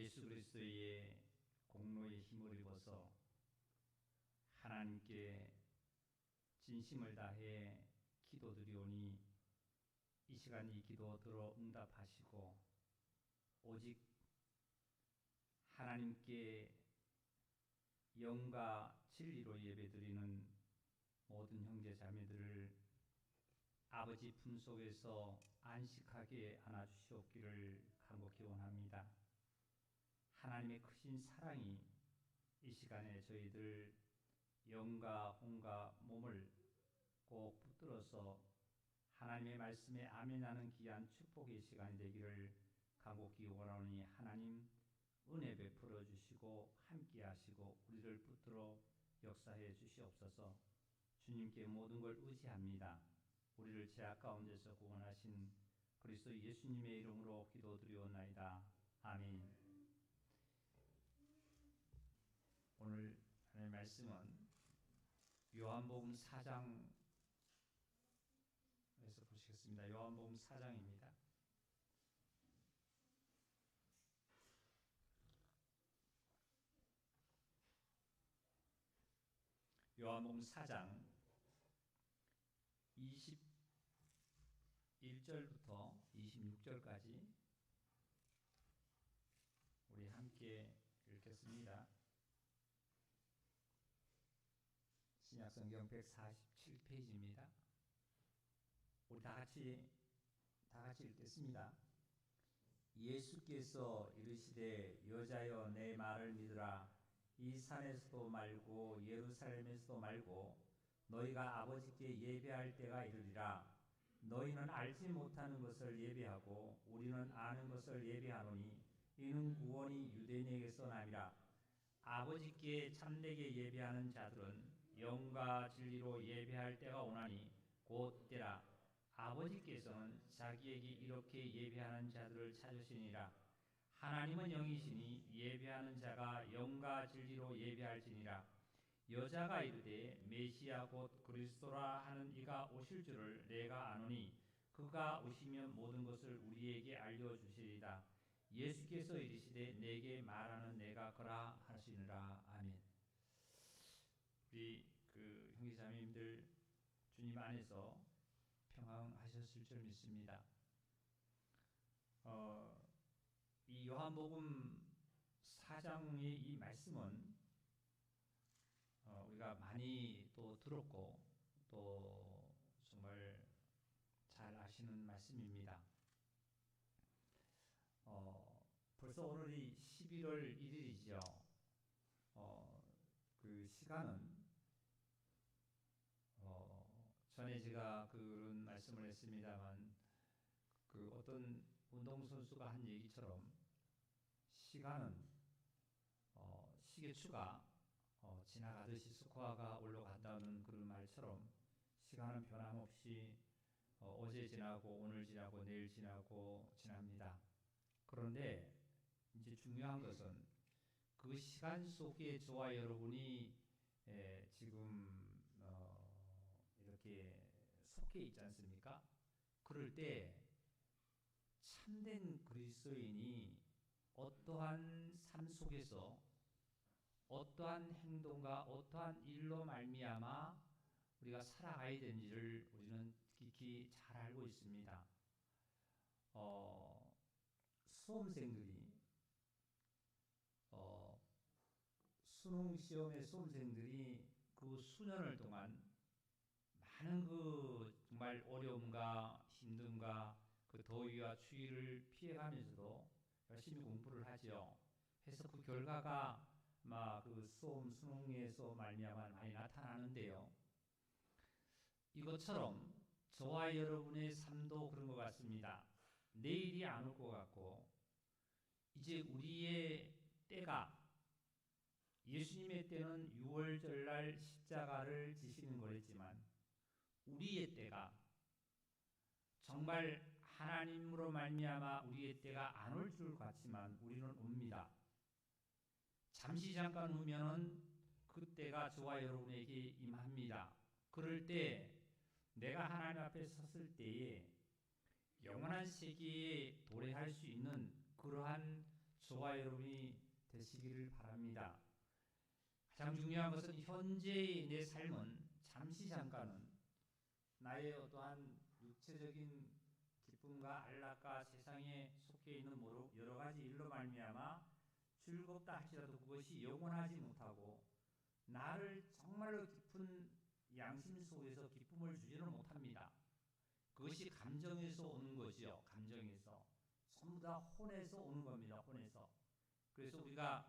예수 그리스도의 공로의 힘을 입어서 하나님께 진심을 다해 기도드리오니 이 시간 이 기도 들어 응답하시고 오직 하나님께 영과 진리로 예배드리는 모든 형제 자매들을 아버지 품속에서 안식하게 안아주시옵기를 간곡히 원합니다. 하나님의 크신 사랑이 이 시간에 저희들 영과 혼과 몸을 꼭 붙들어서 하나님의 말씀에 아멘하는 귀한 축복의 시간이 되기를 간곡히 원하오니 하나님 은혜 베풀어 주시고 함께 하시고 우리를 붙들어 역사해 주시옵소서. 주님께 모든 걸 의지합니다. 우리를 죄악 가운데서 구원하신 그리스도 예수님의 이름으로 기도드리옵나이다. 아멘. 오늘 하나님의 말씀은 요한복음 4장에서 보시겠습니다. 요한복음 4장입니다. 요한복음 4장 21절부터 26절까지 우리 함께 읽겠습니다. 신약성경 147페이지입니다. 우리 다 같이 읽겠습니다. 예수께서 이르시되 여자여 내 말을 믿으라. 이 산에서도 말고 예루살렘에서도 말고 너희가 아버지께 예배할 때가 이르리라. 너희는 알지 못하는 것을 예배하고 우리는 아는 것을 예배하노니 이는 구원이 유대인에게서 남이라. 아버지께 참되게 예배하는 자들은 영과 진리로 예배할 때가 오나니 곧 때라. 아버지께서는 자기에게 이렇게 예배하는 자들을 찾으시니라. 하나님은 영이시니 예배하는 자가 영과 진리로 예배할지니라. 여자가 이르되 메시아 곧 그리스도라 하는 이가 오실 줄을 내가 아노니 그가 오시면 모든 것을 우리에게 알려주시리다. 예수께서 이르시되 내게 말하는 내가 그라 하시니라. 아멘. 우리 형제자매님들 주님 안에서 평안하셨을 줄 믿습니다. 이 요한복음 4장의 이 말씀은 우리가 많이 또 들었고 또 정말 잘 아시는 말씀입니다. 벌써 오늘이 11월 1일이죠. 그 시간은 전에 제가 그런 말씀을 했습니다만 그 어떤 운동선수가 한 얘기처럼 시간은 시계추가 지나가듯이 스코어가 올라간다는 그런 말처럼 시간은 변함없이 어제 지나고 오늘 지나고 내일 지나고 지납니다. 그런데 이제 중요한 것은 그 시간 속에 저와 여러분이 지금 이렇게 속해 있지 않습니까? 그럴 때 참된 그리스도인이 어떠한 삶 속에서 어떠한 행동과 어떠한 일로 말미암아 우리가 살아가야 되는지를 우리는 깊이 잘 알고 있습니다. 수험생들이 수능시험의 수험생들이 그 수년을 동안 많은 그 정말 어려움과 힘듦과 그 더위와 추위를 피해가면서도 열심히 공부를 하죠. 해서 그 결과가 막 그 수험 수능에서 말미암아 많이 나타나는데요. 이것처럼 저와 여러분의 삶도 그런 것 같습니다. 내일이 안 올 것 같고 이제 우리의 때가 예수님의 때는 6월절날 십자가를 지시는 거였지만 우리의 때가 정말 하나님으로 말미암아 우리의 때가 안 올 줄 같지만 우리는 옵니다. 잠시 잠깐 후면은 그 때가 저와 여러분에게 임합니다. 그럴 때 내가 하나님 앞에 섰을 때에 영원한 세계에 도래할 수 있는 그러한 저와 여러분이 되시기를 바랍니다. 가장 중요한 것은 현재의 내 삶은 잠시 잠깐은 나의 어떠한 육체적인 기쁨과 안락과 세상에 속해 있는 여러 가지 일로 말미암아 즐겁다 할지라도 그것이 영원하지 못하고 나를 정말로 깊은 양심 속에서 기쁨을 주지는 못합니다. 그것이 감정에서 오는 거지요. 감정에서. 전부 다 혼에서 오는 겁니다. 혼에서. 그래서 우리가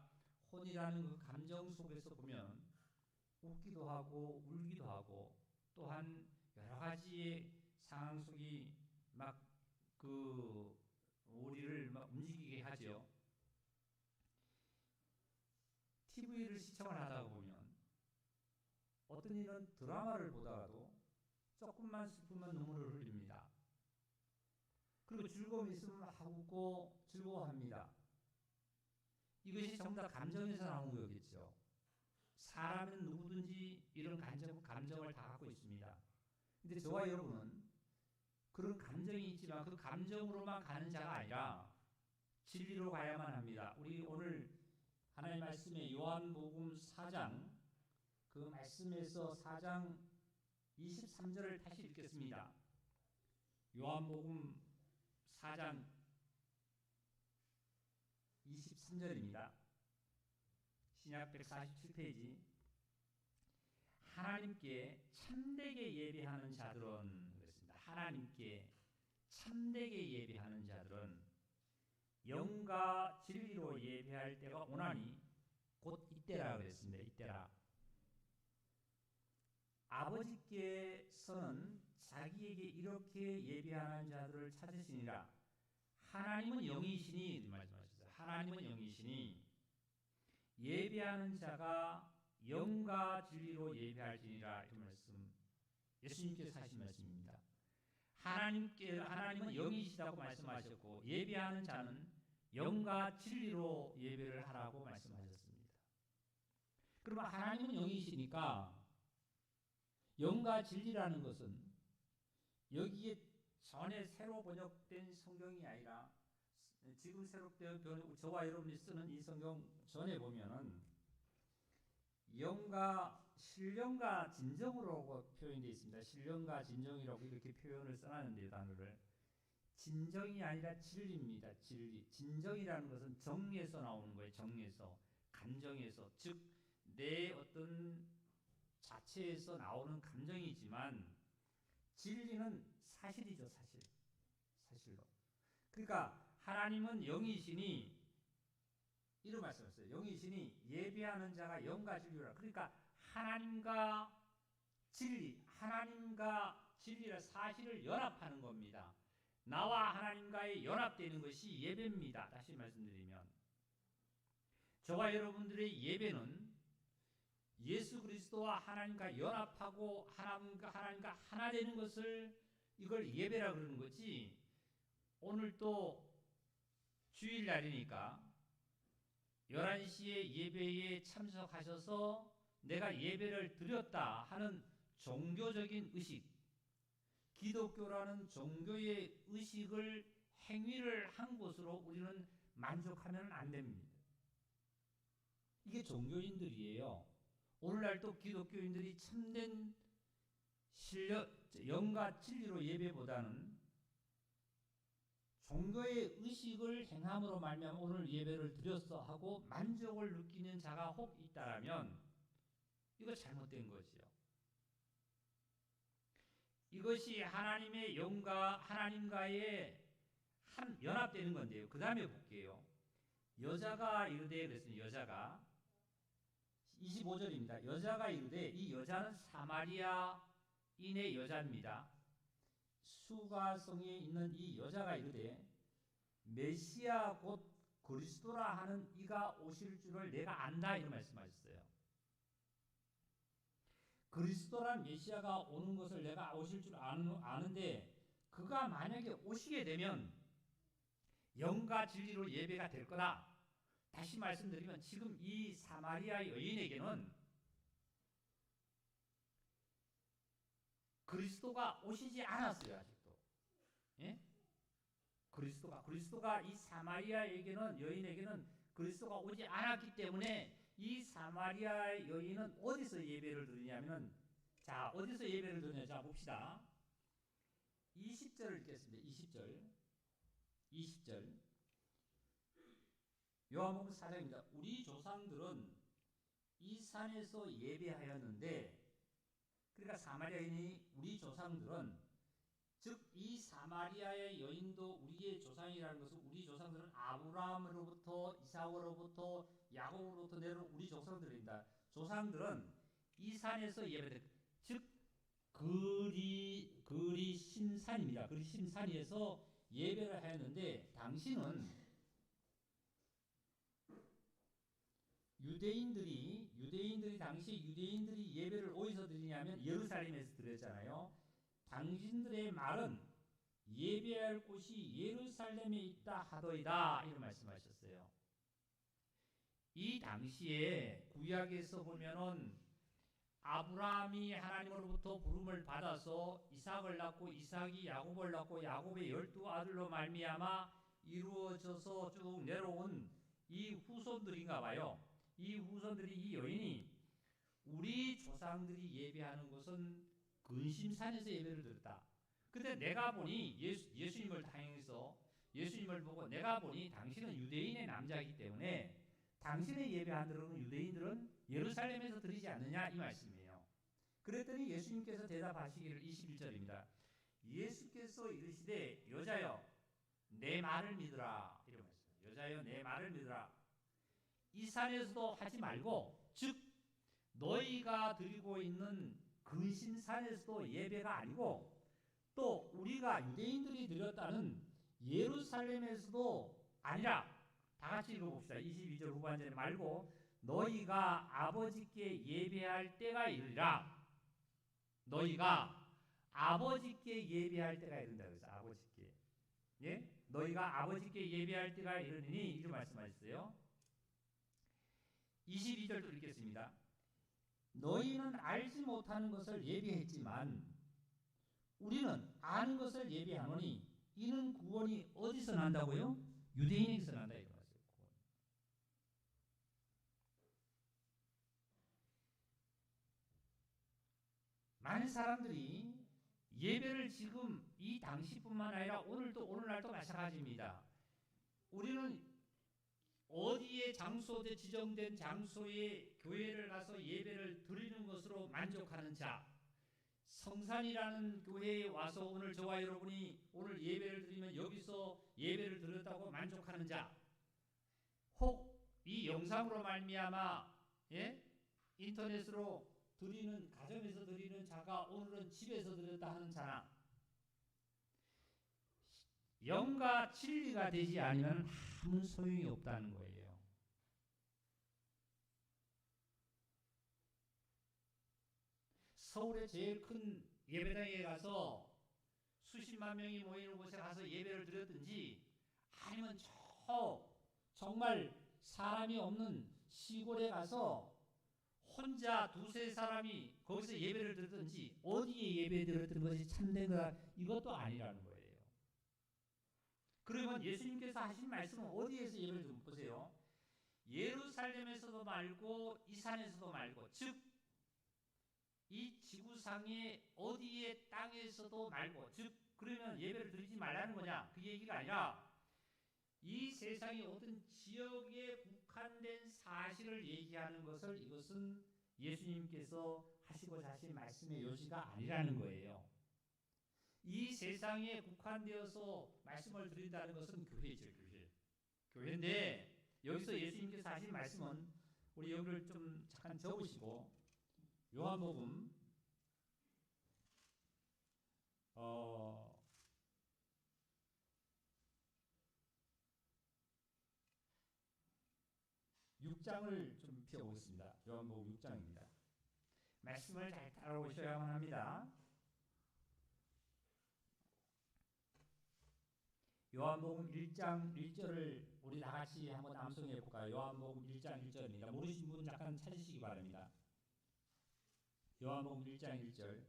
혼이라는 그 감정 속에서 보면 웃기도 하고 울기도 하고 또한 여러 가지의 상황 속이 막 우리를 막 움직이게 하죠. TV를 시청을 하다 보면 어떤 이는 드라마를 보다가도 조금만 슬프면 눈물을 흘립니다. 그리고 즐거움이 있으면 막 웃고 즐거워합니다. 이것이 전부 다 감정에서 나온 거겠죠. 사람은 누구든지 이런 감정을 다 갖고 있습니다. 근데 저와 여러분은 그런 감정이 있지만 그 감정으로만 가는 자가 아니라 진리로 가야만 합니다. 우리 오늘 하나님의 말씀에 요한복음 4장 그 말씀에서 4장 23절을 다시 읽겠습니다. 요한복음 4장 23절입니다. 신약 147페이지. 하나님께 참되게 예배하는 자들은 그랬습니다. 하나님께 참되게 예배하는 자들은 영과 진리로 예배할 때가 오나니 곧 이때라 그랬습니다. 이때라. 아버지께서는 자기에게 이렇게 예배하는 자들을 찾으시니라. 하나님은 영이시니 말씀하셨어요. 하나님은 영이시니 예배하는 자가 영과 진리로 예배할지니라. 이 말씀 예수님께서 하신 말씀입니다. 하나님은 영이시다고 말씀하셨고 예배하는 자는 영과 진리로 예배를 하라고 말씀하셨습니다. 그러면 하나님은 영이시니까 영과 진리라는 것은 여기에 전에 새로 번역된 성경이 아니라 지금 새롭게 저와 여러분이 쓰는 이 성경 전에 보면은 영과 신령과 진정으로 표현되어 있습니다. 신령과 진정이라고 이렇게 표현을 써놨는데요. 단어를 진정이 아니라 진리입니다. 진리. 진정이라는 것은 정에서 나오는 거예요. 정에서, 감정에서, 즉 내 어떤 자체에서 나오는 감정이지만 진리는 사실이죠. 사실로. 그러니까 하나님은 영이시니 이런 말씀했어요. 영이시니 예배하는 자가 영과 진리라. 그러니까 하나님과 진리라 사실을 연합하는 겁니다. 나와 하나님과의 연합되는 것이 예배입니다. 다시 말씀드리면 저와 여러분들의 예배는 예수 그리스도와 하나님과 연합하고 하나님과 하나 되는 것을 이걸 예배라 그러는 거지. 오늘 또 주일날이니까 11시에 예배에 참석하셔서 내가 예배를 드렸다 하는 종교적인 의식, 기독교라는 종교의 의식을 행위를 한 것으로 우리는 만족하면 안 됩니다. 이게 종교인들이에요. 오늘날 또 기독교인들이 참된 영과 진리로 예배보다는 종교의 의식을 행함으로 말미암아 오늘 예배를 드렸어 하고 만족을 느끼는 자가 혹 있다라면 이거 잘못된 거지요. 이것이 하나님의 영과 하나님과의 연합되는 건데요. 그 다음에 볼게요. 여자가 이르되 그랬습니다. 여자가 25절입니다. 여자가 이르되 이 여자는 사마리아인의 여자입니다. 수가성에 있는 이 여자가 이르되 메시아 곧 그리스도라 하는 이가 오실 줄을 내가 안다 이런 말씀하셨어요. 그리스도란 메시아가 오는 것을 내가 오실 줄 아는데 그가 만약에 오시게 되면 영과 진리로 예배가 될 거다. 다시 말씀드리면 지금 이 사마리아 여인에게는 그리스도가 오시지 않았어요. 아직도. 예? 그리스도가 이 사마리아에게는 여인에게는 그리스도가 오지 않았기 때문에 이 사마리아 여인은 어디서 예배를 드리냐면은 자 어디서 예배를 드리냐 자 봅시다. 20절을 읽겠습니다. 20절 요한복음 4장입니다. 우리 조상들은 이 산에서 예배하였는데 그러니까 사마리아 여인이 우리 조상들은 즉 이 사마리아의 여인도 우리의 조상이라는 것은 우리 조상들은 아브라함으로부터 이삭으로부터 야곱으로부터 내려온 우리 조상들입니다. 조상들은 이 산에서 예배를 즉 그리심산입니다. 그리심산에서 예배를 하였는데 당신은 유대인들이 당시 유대인들이 예배를 어디서 드리냐면 예루살렘에서 드렸잖아요. 당신들의 말은 예배할 곳이 예루살렘에 있다 하더이다 이런 말씀하셨어요. 이 당시에 구약에서 보면은 아브라함이 하나님으로부터 부름을 받아서 이삭을 낳고 이삭이 야곱을 낳고 야곱의 12아들로 말미암아 이루어져서 쭉 내려온 이 후손들인가 봐요. 이 후손들이 이 여인이 우리 조상들이 예배하는 곳은 근심산에서 예배를 드렸다. 근데 내가 보니 예수님을 당해서 예수님을 보고 내가 보니 당신은 유대인의 남자이기 때문에 당신의 예배하는 유대인들은 예루살렘에서 드리지 않느냐 이 말씀이에요. 그랬더니 예수님께서 대답하시기를 21절입니다. 예수께서 이르시되 여자여 내 말을 믿으라 이런 말씀. 여자여 내 말을 믿으라. 이 산에서도 하지 말고 즉 너희가 드리고 있는 근심산에서도 예배가 아니고 또 우리가 유대인들이 드렸다는 예루살렘에서도 아니라 다 같이 읽어봅시다. 22절 후반절에 말고 너희가 아버지께 예배할 때가 이르리라. 너희가 아버지께 예배할 때가 이른다 그래서 아버지께 예? 너희가 아버지께 예배할 때가 이르니 이렇게 말씀하셨어요. 22절도 읽겠습니다. 너희는 알지 못하는 것을 예배했지만 우리는 아는 것을 예배하노니 이는 구원이 어디서 난다고요? 유대인에게서 난다 이거 말이에요. 많은 사람들이 예배를 지금 이 당시뿐만 아니라 오늘날도 마찬가지입니다. 우리는 어디에 장소에 지정된 장소에 교회를 가서 예배를 드리는 것으로 만족하는 자, 성산이라는 교회에 와서 오늘 저와 여러분이 오늘 예배를 드리면 여기서 예배를 드렸다고 만족하는 자, 혹 이 영상으로 말미암아 인터넷으로 드리는 가정에서 드리는 자가 오늘은 집에서 드렸다 하는 자나 영과 진리가 되지 않으면 아무 소용이 없다는 거예요. 서울의 제일 큰 예배당에 가서 수십만 명이 모이는 곳에 가서 예배를 드렸든지 아니면 정말 사람이 없는 시골에 가서 혼자 두세 사람이 거기서 예배를 드렸든지 어디에 예배 드렸던 것이 참된 거다 이것도 아니라는 거예요. 그러면 예수님께서 하신 말씀은 어디에서 예배를 좀 보세요. 예루살렘에서도 말고 이 산에서도 말고 즉 이 지구상의 어디의 땅에서도 말고 즉 그러면 예배를 드리지 말라는 거냐 그 얘기가 아니라 이 세상의 어떤 지역에 국한된 사실을 얘기하는 것을 이것은 예수님께서 하시고자 하신 말씀의 요지가 아니라는 거예요. 이 세상에 국한되어서 말씀을 드린다는 것은 교회죠. 교회인데 여기서 예수님께서 하신 말씀은 우리 여기를 좀 잠깐 적으시고 요한복음 6장을 좀 펴보겠습니다. 요한복음 6장입니다. 말씀을 잘 따라오셔야만 합니다. 요한복음 1장 1절을 우리 다 같이 한번 암송해 볼까요? 요한복음 1장 1절입니다. 모르신 분 잠깐 찾으시기 바랍니다. 요한복음 1장 1절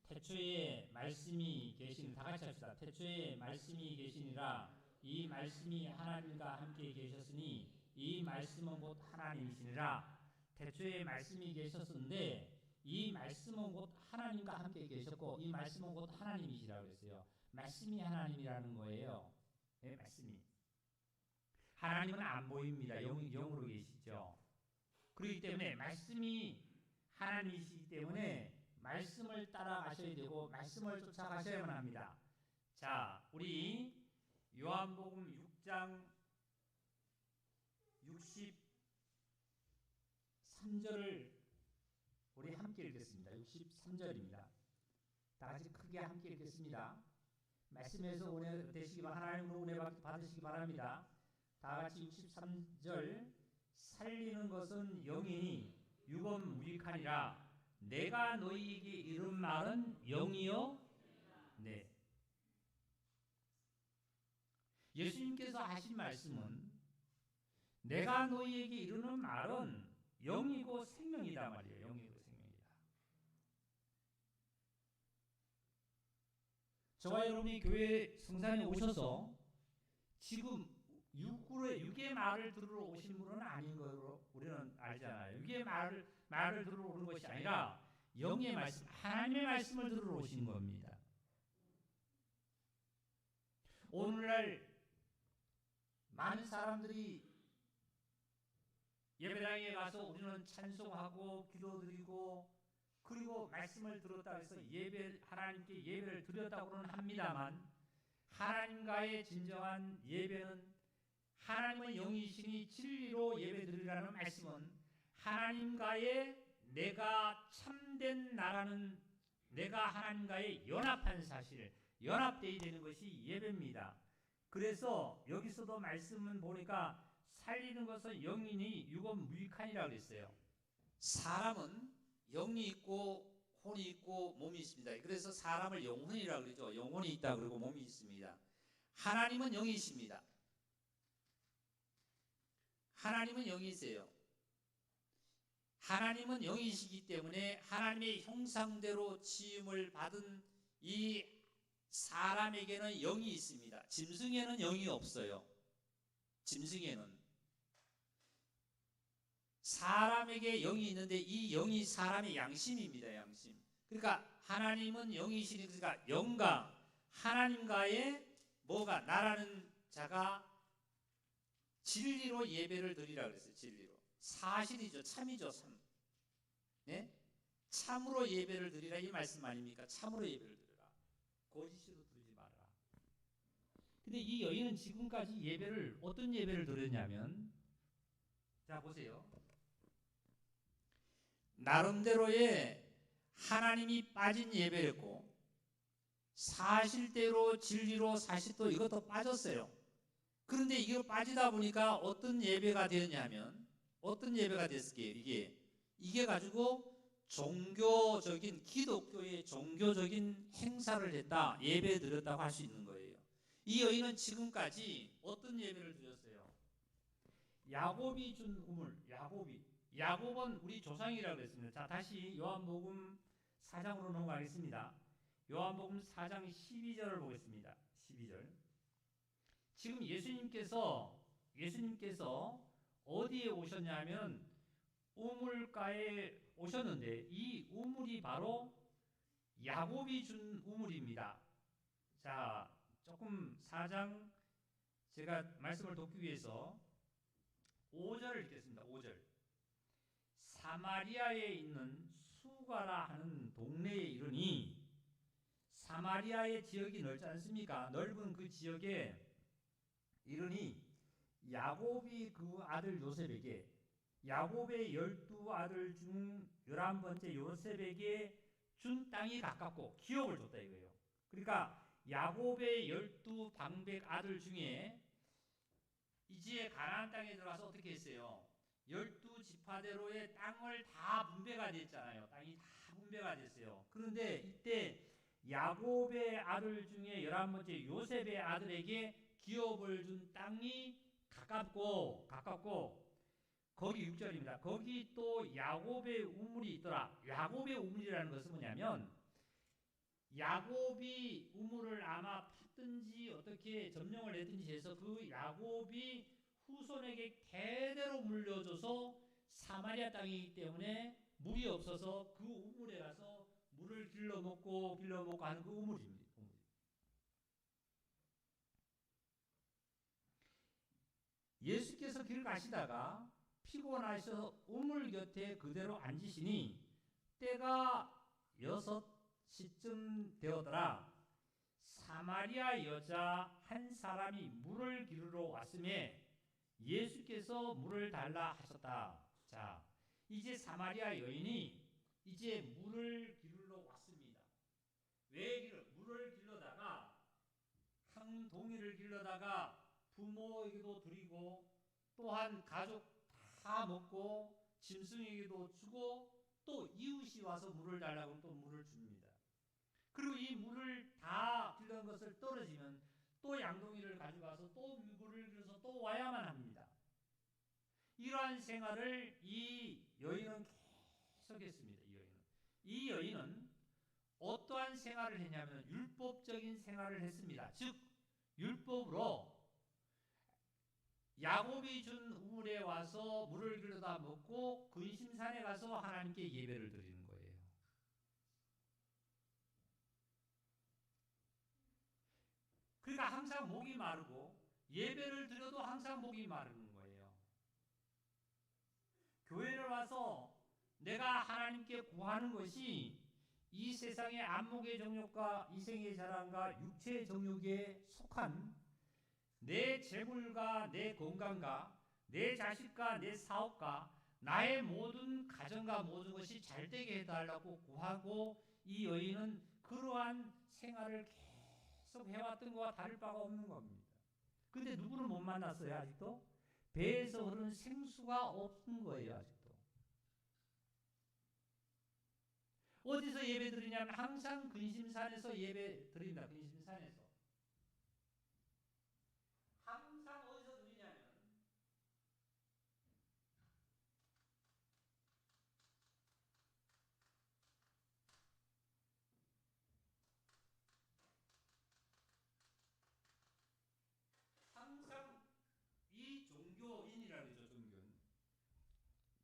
태초에 말씀이 계신, 다 같이 합시다. 태초에 말씀이 계시니라. 이 말씀이 하나님과 함께 계셨으니 이 말씀은 곧 하나님이시니라. 태초에 말씀이 계셨는데 이 말씀은 곧 하나님과 함께 계셨고 이 말씀은 곧 하나님이시라고 했어요. 말씀이 하나님이라는 거예요. 네, 말씀이. 하나님은 안 보입니다. 영으로 계시죠. 그렇기 때문에 말씀이 하나님이시기 때문에 말씀을 따라가셔야 되고 말씀을 쫓아가셔야만 합니다. 자, 우리 요한복음 6장 63절을 우리 함께 읽겠습니다. 63절입니다. 다 같이 크게 함께 읽겠습니다. 말씀에서 은혜 되시기 바랍니다. 하나님으로 은혜 받으시기 바랍니다. 다 같이 63절. 살리는 것은 영이니 육은 무익하니라. 내가 너희에게 이른 말은 영이요. 네. 예수님께서 하신 말씀은 내가 너희에게 이르는 말은 영이고 생명이다 말이에요. 영이고 생명이다. 저와 여러분이 교회 성산에 오셔서 지금 육의 말을 들으러 오신 분은 아닌 걸로 우리는 알잖아요. 육의 말을 들으러 오는 것이 아니라 영의 말씀, 하나님의 말씀을 들으러 오신 겁니다. 오늘날 많은 사람들이 예배당에 가서 우리는 찬송하고 기도드리고 그리고 말씀을 들었다 해서 하나님께 예배를 드렸다고는 합니다만 하나님과의 진정한 예배는 하나님은 영이시니 진리로 예배드리라는 말씀은 하나님과의 내가 참된 나라는 내가 하나님과의 연합한 사실, 연합되어야 되는 것이 예배입니다. 그래서 여기서도 말씀은 보니까 살리는 것은 영이니 육은 무익하니라고 했어요. 사람은 영이 있고 혼이 있고 몸이 있습니다. 그래서 사람을 영혼이라고 그러죠. 영혼이 있다 그러고 몸이 있습니다. 하나님은 영이십니다. 하나님은 영이세요. 하나님은 영이시기 때문에 하나님의 형상대로 지음을 받은 이 사람에게는 영이 있습니다. 짐승에는 영이 없어요. 짐승에는. 사람에게 영이 있는데 이 영이 사람의 양심입니다. 양심. 그러니까 하나님은 영이시니 그러니까 영과 하나님과의 뭐가 나라는 자가 진리로 예배를 드리라 그랬어요. 진리로. 사실이죠. 참이죠. 참. 네? 참으로 예배를 드리라 이 말씀 아닙니까? 참으로 예배를 드리라. 거짓으로 드리지 마라. 근데 이 여인은 지금까지 예배를 어떤 예배를 드렸냐면 자 보세요. 나름대로의 하나님이 빠진 예배였고 사실대로 진리로 사실도 이것도 빠졌어요. 그런데 이거 빠지다 보니까 어떤 예배가 되었냐면 어떤 예배가 됐을게요. 이게 가지고 종교적인 기독교의 종교적인 행사를 했다. 예배 드렸다고 할 수 있는 거예요. 이 여인은 지금까지 어떤 예배를 드렸어요? 야곱이 준 우물. 야곱은 우리 조상이라고 그랬습니다. 자, 다시 요한복음 4장으로 넘어가겠습니다. 요한복음 4장 12절을 보겠습니다. 12절. 지금 예수님께서 어디에 오셨냐면 우물가에 오셨는데 이 우물이 바로 야곱이 준 우물입니다. 자, 조금 4장 제가 말씀을 돕기 위해서 5절을 읽겠습니다. 5절. 사마리아에 있는 수가라 하는 동네에 이르니 사마리아의 지역이 넓지 않습니까? 넓은 그 지역에 이르니 야곱이 그 아들 요셉에게 야곱의 12아들 중 11번째 요셉에게 준 땅이 가깝고 기업을 줬다 이거예요. 그러니까 야곱의 12방백 아들 중에 이제 가나안 땅에 들어가서 어떻게 했어요? 12지파대로의 땅을 다 분배가 됐잖아요. 땅이 다 분배가 됐어요. 그런데 이때 야곱의 아들 중에 11번째 요셉의 아들에게 기업을 준 땅이 가깝고 거기 6절입니다. 거기 또 야곱의 우물이 있더라. 야곱의 우물이라는 것은 뭐냐면 야곱이 우물을 아마 팠든지 어떻게 점령을 했든지 해서 그 야곱이 후손에게 대대로 물려줘서 사마리아 땅이기 때문에 물이 없어서 그 우물에 가서 물을 길러 먹고 하는 그 우물입니다. 예수께서 길 가시다가 피곤하셔서 우물 곁에 그대로 앉으시니 때가 6시쯤 되었더라. 사마리아 여자 한 사람이 물을 기르러 왔음에 예수께서 물을 달라 하셨다. 자, 이제 사마리아 여인이 이제 물을 기르러 왔습니다. 물을 길러다가 한 동이를 길러다가 부모에게도 드리고 또한 가족 다 먹고 짐승에게도 주고 또 이웃이 와서 물을 달라고 또 물을 줍니다. 그리고 이 물을 다 길러온 것을 떨어지면 또 양동이를 가져가서 또 물을 길어서 또 와야만 합니다. 이러한 생활을 이 여인은 계속했습니다. 이 여인은 어떠한 생활을 했냐면 율법적인 생활을 했습니다. 즉 율법으로 야곱이 준 우물에 와서 물을 길러다 먹고 근심산에 가서 하나님께 예배를 드리는 거예요. 그러니까 항상 목이 마르고 예배를 드려도 항상 목이 마르는 거예요. 교회를 와서 내가 하나님께 구하는 것이 이 세상의 안목의 정욕과 이생의 자랑과 육체의 정욕에 속한 내 재물과 내 건강과 내 자식과 내 사업과 나의 모든 가정과 모든 것이 잘되게 해달라고 구하고 이 여인은 그러한 생활을 계속 해왔던 것과 다를 바가 없는 겁니다. 근데 누구를 못 만났어요 아직도? 배에서 흐르는 생수가 없는 거예요 아직도. 어디서 예배 드리냐면 항상 근심산에서 예배 드립니다. 근심산에서. 항상 어디서 드리냐면 항상 이 종교인이라고 그러죠. 종교인.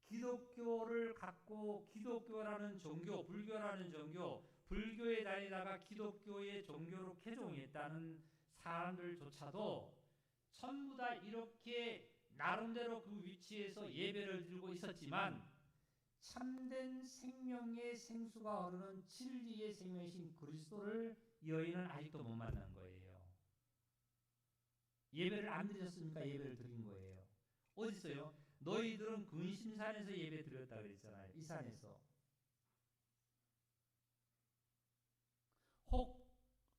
기독교를 갖고 기독교라는 종교, 불교라는 종교, 불교에 다니다가 기독교의 종교로 개종했다는 사람들조차도 전부 다 이렇게 나름대로 그 위치에서 예배를 드리고 있었지만 참된 생명의 생수가 흐르는 진리의 생명이신 그리스도를 여인은 아직도 못 만난 거예요. 예배를 안 드렸습니까? 예배를 드린 거예요. 어디서요? 너희들은 근심산에서 예배 드렸다 그랬잖아요. 이 산에서. 혹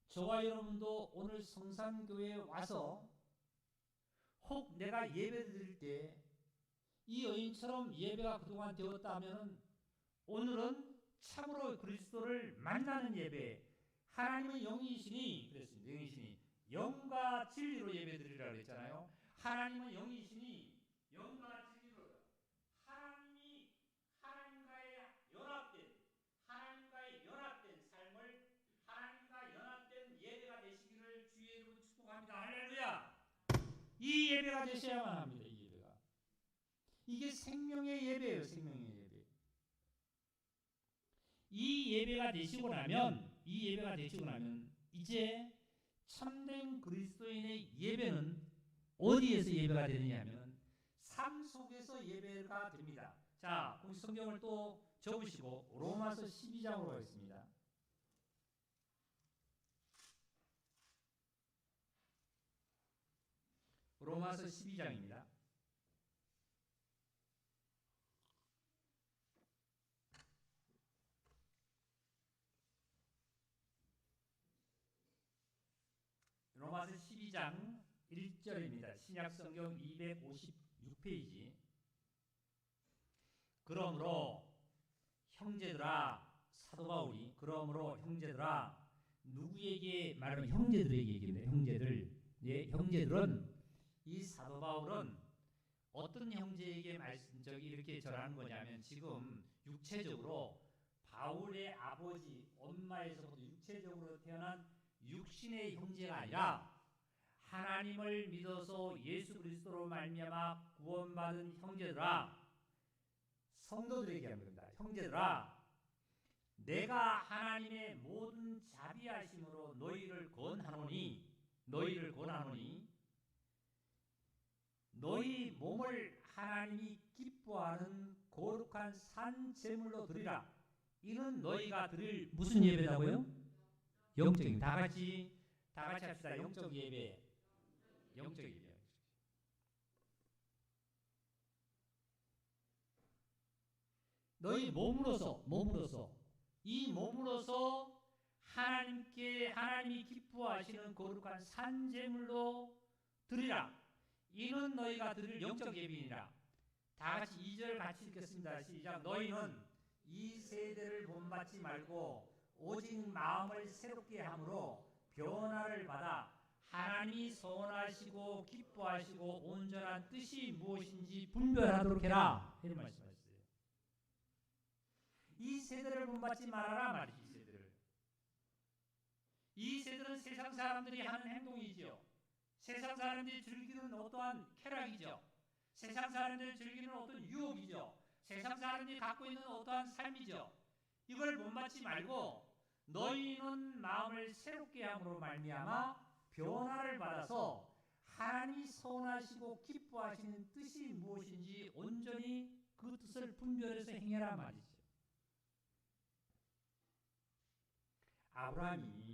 저와 여러분도 오늘 성산교회에 와서 혹 내가 예배 드릴 때 이 여인처럼 예배가 그동안 되었다면 오늘은 참으로 그리스도를 만나는 예배, 하나님은 영이시니 그랬습니다. 영이시니 영과 진리로 예배 드리라고 그랬잖아요. 하나님은 영이시니 영과 진리로 하나님이 하나님과의 연합된 삶을 하나님과 연합된 예배가 되시기를 주의 이름으로 축복합니다. 할렐루야. 이 예배가 되셔야만 합니다. 이 예배가. 이게 생명의 예배예요. 생명의 예배. 이 예배가 되시고 나면 이제 참된 그리스도인의 예배는 어디에서 예배가 되느냐 하면 삶 속에서 예배가 됩니다. 자, 혹시 성경을 또 접으시고 로마서 12장으로 가겠습니다. 로마서 12장입니다. 로마서 12장 1절입니다. 신약성경 256페이지. 그러므로 형제들아, 사도 바울이 그러므로 형제들아, 누구에게 말하면 형제들에게 얘기합니다. 형제들. 예, 형제들은 이 사도 바울은 어떤 형제에게 이렇게 전하는 거냐면 지금 육체적으로 바울의 아버지 엄마에서부터 육체적으로 태어난 육신의 형제가 아니라 하나님을 믿어서 예수 그리스도로 말미암아 구원받은 형제들아, 성도들에게 하는 겁니다. 형제들아, 내가 하나님의 모든 자비하심으로 너희를 권하노니 너희 몸을 하나님이 기뻐하는 거룩한 산 제물로 드리라. 이는 너희가 드릴 무슨 예배라고요? 영적인. 다 같이 합시다. 영적 예배. 너희 몸으로서 이 몸으로서 하나님이 기뻐하시는 거룩한 산 제물로 드리라. 이는 너희가 드릴 영적 예배이니라. 다 같이 2절 같이 읽겠습니다. 시작. 너희는 이 세대를 본받지 말고 오직 마음을 새롭게 함으로 변화를 받아 하나님이 선하시고 기뻐하시고 온전한 뜻이 무엇인지 분별하도록 해라. 이런 말씀하셨어요. 이 세대를 본받지 말아라 말이지. 이 세대는 세상 사람들이 하는 행동이죠. 세상 사람들이 즐기는 어떠한 쾌락이죠. 세상 사람들이 즐기는 어떤 유혹이죠. 세상 사람들이 갖고 있는 어떠한 삶이죠. 이걸 본받지 말고 너희는 마음을 새롭게 함으로 말미암아 변화를 받아서 하나님이 선하시고 기뻐하시는 뜻이 무엇인지 온전히 그 뜻을 분별해서 행해라 말이죠. 아브라함이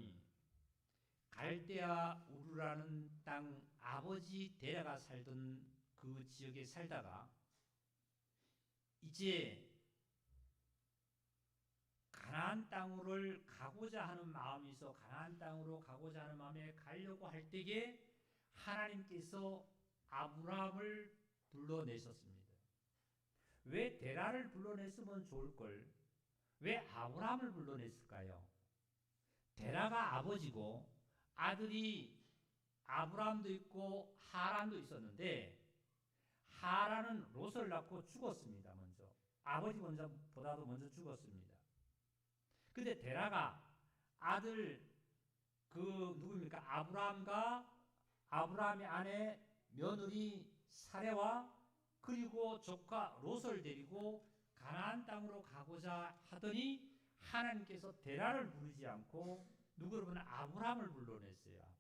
갈대아 우르라는 땅 아버지 데라가 살던 그 지역에 살다가 이제 가나안 땅을 가고자 하는 마음이 있어 가나안 땅으로 가고자 하는 마음에 가려고 할 때에 하나님께서 아브라함을 불러내셨습니다. 왜 데라를 불러냈으면 좋을걸? 왜 아브라함을 불러냈을까요? 데라가 아버지고 아들이 아브라함도 있고 하란도 있었는데 하란은 롯을 낳고 죽었습니다. 먼저 아버지보다도 먼저 죽었습니다. 근데 데라가 아들 누구입니까? 아브라함의 아내 며느리 사레와 그리고 조카 롯을 데리고 가나안 땅으로 가고자 하더니 하나님께서 데라를 부르지 않고 누구를 보면 아브라함을 불러냈어요.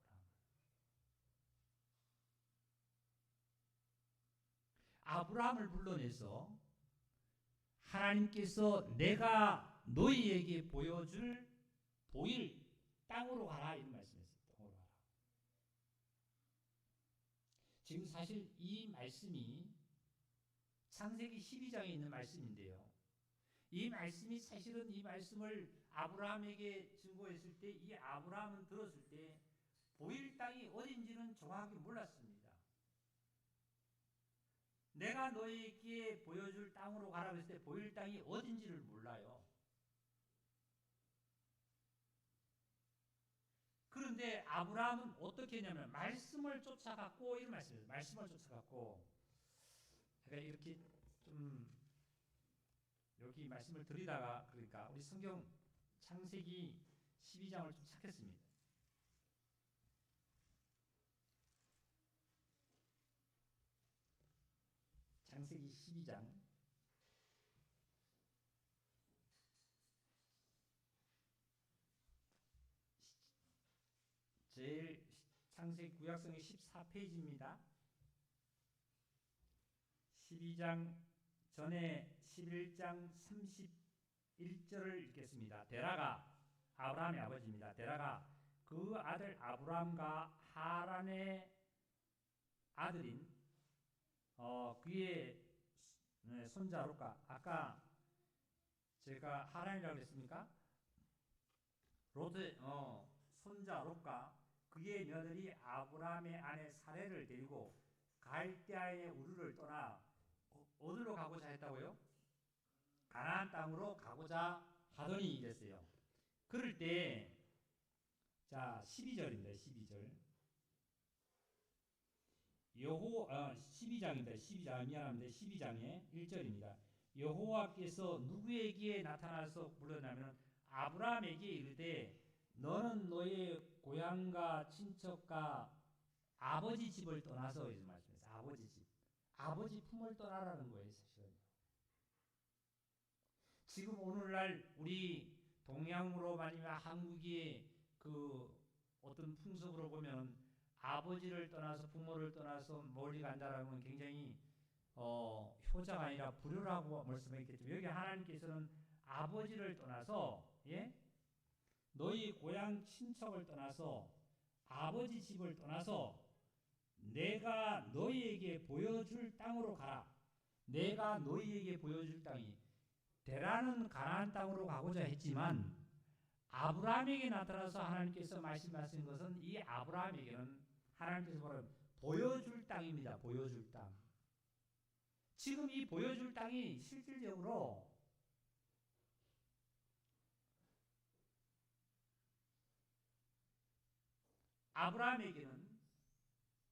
아브라함을 불러내서 하나님께서 내가 너희에게 보여줄 보일 땅으로 가라 이런 말씀이었어요. 땅으로 가라. 지금 사실 이 말씀이 창세기 12장에 있는 말씀인데요. 이 말씀이 사실은 이 말씀을 아브라함에게 증거했을 때 이 아브라함은 들었을 때 보일 땅이 어딘지는 정확히 몰랐습니다. 내가 너희에게 보여줄 땅으로 가라고 했을 때 보일 땅이 어딘지를 몰라요. 그런데 아브라함은 어떻게 했냐면 말씀을 쫓아갔고 이런 말씀이에요. 말씀을 쫓아갔고 제가 이렇게 좀 여기 말씀을 드리다가 그러니까 우리 성경 창세기 12장을 좀 찾겠습니다. 창세기 12장 제일 창세기 구약성의 14페이지입니다. 12장 전에 11장 31절을 읽겠습니다. 데라가 아브라함의 아버지입니다. 데라가 그 아들 아브라함과 하란의 아들인 그의 손자 롯과 아까 제가 하란이라고 했습니까? 롯의 손자 롯과 그의 며느리 아브라함의 아내 사레를 데리고 갈대아의 우르를 떠나 어디로 가고자 했다고요? 가나안 땅으로 가고자 하더니 이랬어요. 그럴 때 자 12절입니다. 12절 12장입니다. 12장 미안합니다. 12장의 1절입니다. 여호와께서 누구에게 나타나서 불렀냐면 아브라함에게 이르되 너는 너의 고향과 친척과 아버지 집을 떠나서 이제 말씀했어요. 아버지 집, 아버지 품을 떠나라는 거예요, 사실은. 지금 오늘날 우리 동양으로 말하면 한국의 그 어떤 풍습으로 보면 아버지를 떠나서 부모를 떠나서 멀리 간다라면 굉장히 효자가 아니라 불효라고 말씀했겠지만 여기 하나님께서는 아버지를 떠나서 너희 고향 친척을 떠나서 아버지 집을 떠나서 내가 너희에게 보여줄 땅으로 가라. 내가 너희에게 보여줄 땅이 대라는 가나안 땅으로 가고자 했지만 아브라함에게 나타나서 하나님께서 말씀하신 것은 이 아브라함에게는 하나님께서 말하는 보여줄 땅입니다. 보여줄 땅. 지금 이 보여줄 땅이 실질적으로 아브라함에게는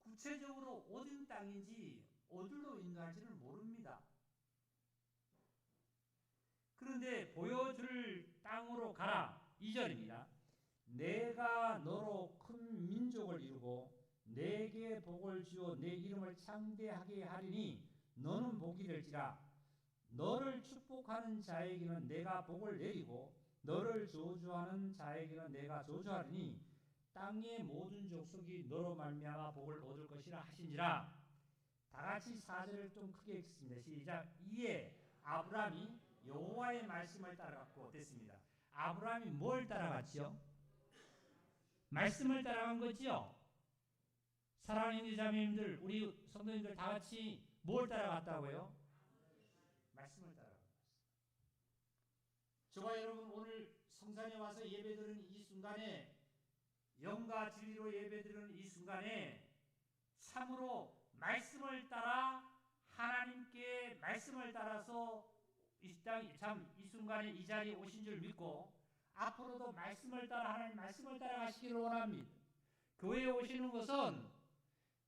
구체적으로 어딘 땅인지 어디로 인도할지를 모릅니다. 그런데 보여줄 땅으로 가라. 2절입니다. 내가 너로 큰 민족을 이루고 내게 복을 주어 내 이름을 창대하게 하리니 너는 복이 될지라. 너를 축복하는 자에게는 내가 복을 내리고 너를 저주하는 자에게는 내가 저주하리니 땅의 모든 족속이 너로 말미암아 복을 얻을 것이라 하신지라. 다 같이 4절을 좀 크게 읽습니다. 시작. 이에 아브라함이 여호와의 말씀을 따라갔고 어땠습니다. 아브라함이 뭘 따라갔죠? 말씀을 따라간 거지요. 사랑하는 자매님들, 우리 성도님들 다 같이 뭘 따라갔다고요? 말씀을 따라갔습니다. 저와 여러분 오늘 성산에 와서 예배드리는 이 순간에 영과 진리로 예배드리는 이 순간에 참으로 말씀을 따라 하나님께 말씀을 따라서 이 순간에 이 자리에 오신 줄 믿고 앞으로도 말씀을 따라 하나님 말씀을 따라 가시기를 원합니다. 교회에 오시는 것은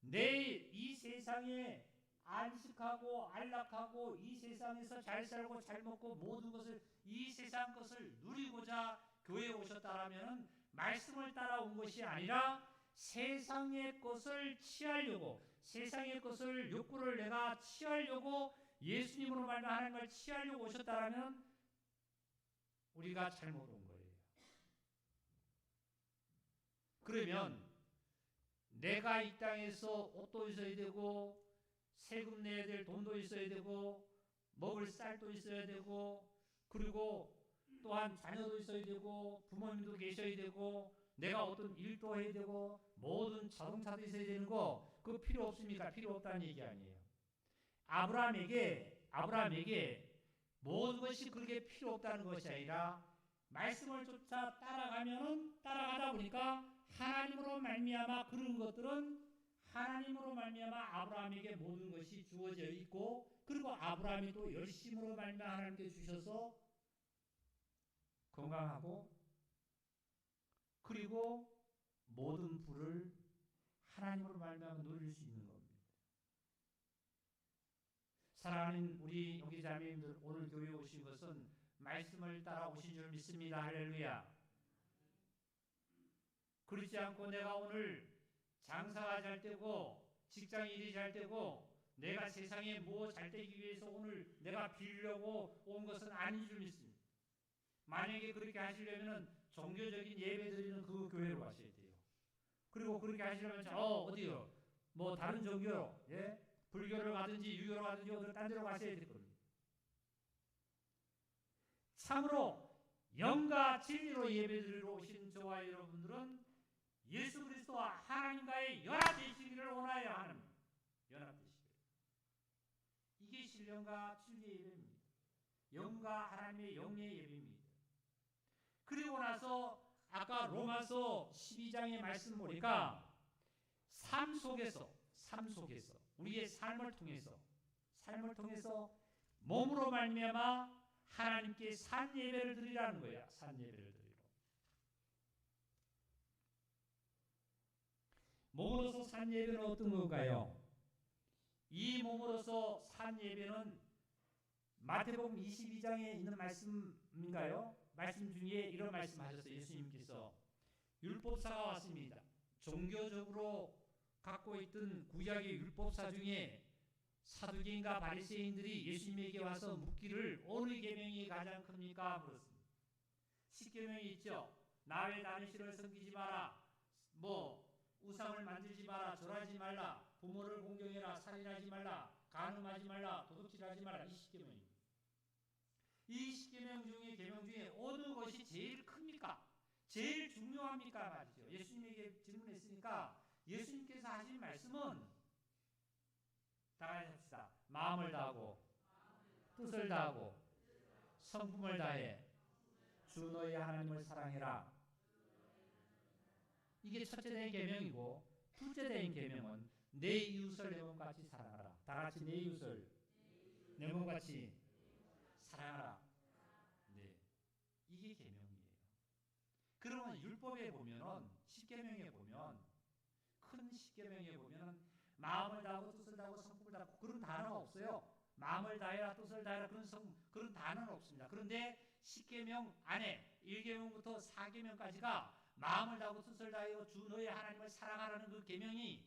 내일 이 세상에 안식하고 안락하고 이 세상에서 잘 살고 잘 먹고 모든 것을 이 세상 것을 누리고자 교회에 오셨다라면 말씀을 따라온 것이 아니라 세상의 것을 취하려고 세상의 것을 욕구를 내가 취하려고 예수님으로 말미암아 하나님을 취하려고 오셨다라면 우리가 잘못 온 거예요. 그러면 내가 이 땅에서 옷도 있어야 되고 세금 내야 될 돈도 있어야 되고 먹을 쌀도 있어야 되고 그리고 또한 자녀도 있어야 되고 부모님도 계셔야 되고 내가 어떤 일도 해야 되고 모든 자동차도 있어야 되는 거 그거 필요 없습니까? 필요 없다는 얘기 아니에요. 아브라함에게 모든 것이 그렇게 필요 없다는 것이 아니라 말씀을 쫓아 따라가다 보니까 하나님으로 말미암아 그런 것들은 하나님으로 말미암아 아브라함에게 모든 것이 주어져 있고 그리고 아브라함이 또 열심으로 말미암아 하나님께 주셔서 건강하고 그리고 모든 부를 하나님으로 말미암아 누릴 수 있는 겁니다. 사랑하는 우리 여기 자매님들 오늘 교회에 오신 것은 말씀을 따라 오신 줄 믿습니다. 할렐루야. 그렇지 않고 내가 오늘 장사가 잘 되고 직장 일이 잘 되고 내가 세상에 뭐 잘 되기 위해서 오늘 내가 빌려고 온 것은 아닌 줄 믿습니다. 만약에 그렇게 하시려면 종교적인 예배 드리는 그 교회로 가셔야 돼요. 그리고 그렇게 하시려면 어디요? 뭐 다른 종교로 불교를 가든지 유교를 가든지 어디 딴 데로 가셔야 될 겁니다. 참으로 영과 진리로 예배드리러 오신 저와 여러분들은 예수 그리스도와 하나님과의 연합되시기를 원하여 하는 연합되시기를. 이게 신령과 진리의 예배입니다. 영과 하나님의 영의 예배입니다. 그리고 나서 아까 로마서 12장의 말씀 보니까 삶 속에서 우리의 삶을 통해서 몸으로 말미암아 하나님께 산 예배를 드리라는 거야. 산 예배를 드리러. 몸으로서 산 예배는 어떤 건가요? 이 몸으로서 산 예배는 마태복음 22장에 있는 말씀인가요? 말씀 중에 이런 말씀하셨어요. 예수님께서 율법사가 왔습니다. 종교적으로 갖고 있던 구약의 율법사 중에 사두개인과 바리새인들이 예수님에게 와서 묻기를 어느 계명이 가장 큽니까? 물었습니다. 10계명이 있죠. 나 외 다른 신을 섬기지 마라. 우상을 만들지 마라. 절하지 말라. 부모를 공경해라. 살인하지 말라. 간음하지 말라. 도둑질하지 말라. 이 10계명입니다. 이 10계명 중에 계명 중에 어느 것이 제일 큽니까? 제일 중요합니까? 말이죠. 예수님에게 질문했으니까 예수님께서 하신 말씀은 다 같이 합시다. 마음을 다하고 뜻을 다하고 성품을 다해 주 너의 하나님을 사랑해라. 이게 첫째 된 계명이고 둘째 된 계명은 내 이웃을 내 몸같이 사랑하라. 다 같이 내 이웃을 내 몸같이 사랑하라. 네, 이게 계명이에요. 그러면 율법에 보면은 10계명에 보면 큰 10계명에 보면은 마음을 다하고 뜻을 다하고 성품을 다하고 그런 단어가 없어요. 마음을 다해라 뜻을 다해라 그런 단어는 없습니다. 그런데 10계명 안에 1계명부터 4계명까지가 마음을 다하고 뜻을 다하여 주 너의 하나님을 사랑하라는 그 계명이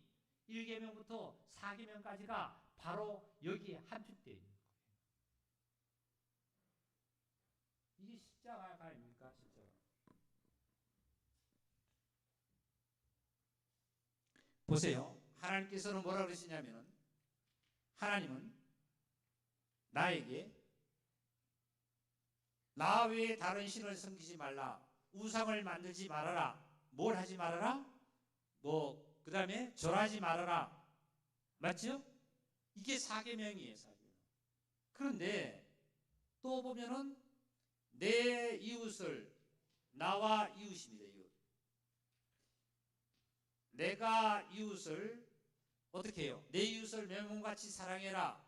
1계명부터 4계명까지가 바로 여기에 함축되어 있는 거예요. 이게 십자가가 아닙니까? 십자가. 보세요. 하나님께서는 뭐라 그러시냐면 하나님은 나에게 나 외에 다른 신을 섬기지 말라. 우상을 만들지 말아라. 뭘 하지 말아라? 그 다음에 절하지 말아라. 맞죠? 이게 4계명이에요. 4계명. 그런데 또 보면은 내 이웃을 나와 이웃입니다. 이웃. 내가 이웃을 어떻게 해요? 내 이웃을 내 몸같이 사랑해라.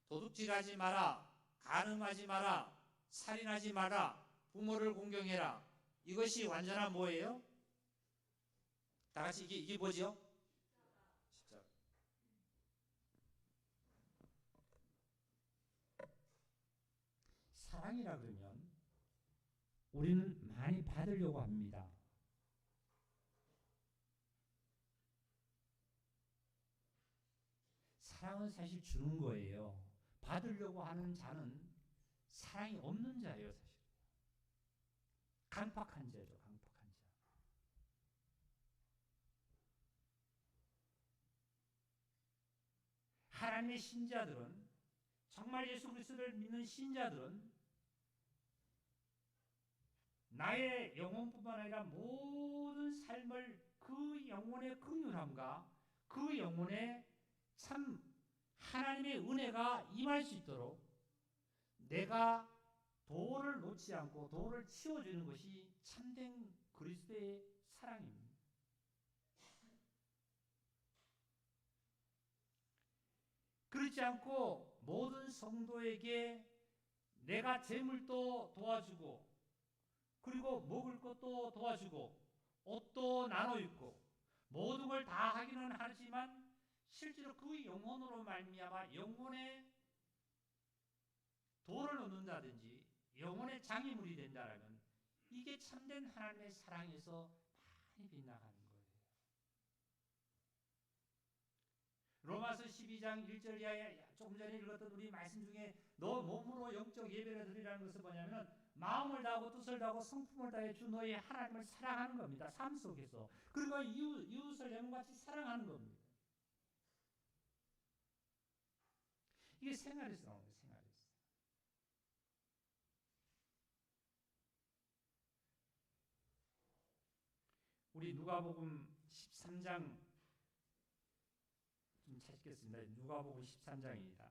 도둑질하지 마라. 간음하지 마라. 살인하지 마라. 부모를 공경해라. 이것이 완전한 뭐예요? 다 같이 이게 뭐죠? 십자가. 사랑이라 그러면 우리는 많이 받으려고 합니다. 사랑은 사실 주는 거예요. 받으려고 하는 자는 사랑이 없는 자예요. 사실. 강팍한 자죠. 강팍한 자. 하나님의 신자들은 정말 예수 그리스도를 믿는 신자들은 나의 영혼뿐만 아니라 모든 삶을 그 영혼의 긍휼함과 그 영혼의 참 하나님의 은혜가 임할 수 있도록 내가 도를 놓지 않고 도를 치워주는 것이 참된 그리스도의 사랑입니다. 그렇지 않고 모든 성도에게 내가 재물도 도와주고 그리고 먹을 것도 도와주고 옷도 나눠 입고 모든 걸 다 하기는 하지만 실제로 그 영혼으로 말미암아 영혼에 돌을 놓는다든지 영혼의 장애물이 된다라면 이게 참된 하나님의 사랑에서 많이 빗나가는 거예요. 로마서 12장 1절 이하에 조금 전에 읽었던 우리 말씀 중에 너 몸으로 영적 예배를 드리라는 것은 뭐냐면 마음을 다하고 뜻을 다하고 성품을 다해 주 너의 하나님을 사랑하는 겁니다. 삶 속에서. 그리고 이웃을 내 몸같이 사랑하는 겁니다. 이게 생활에서 나옵니다. 생활에서. 우리 누가복음 13장 좀 찾겠습니다. 누가복음 13장입니다.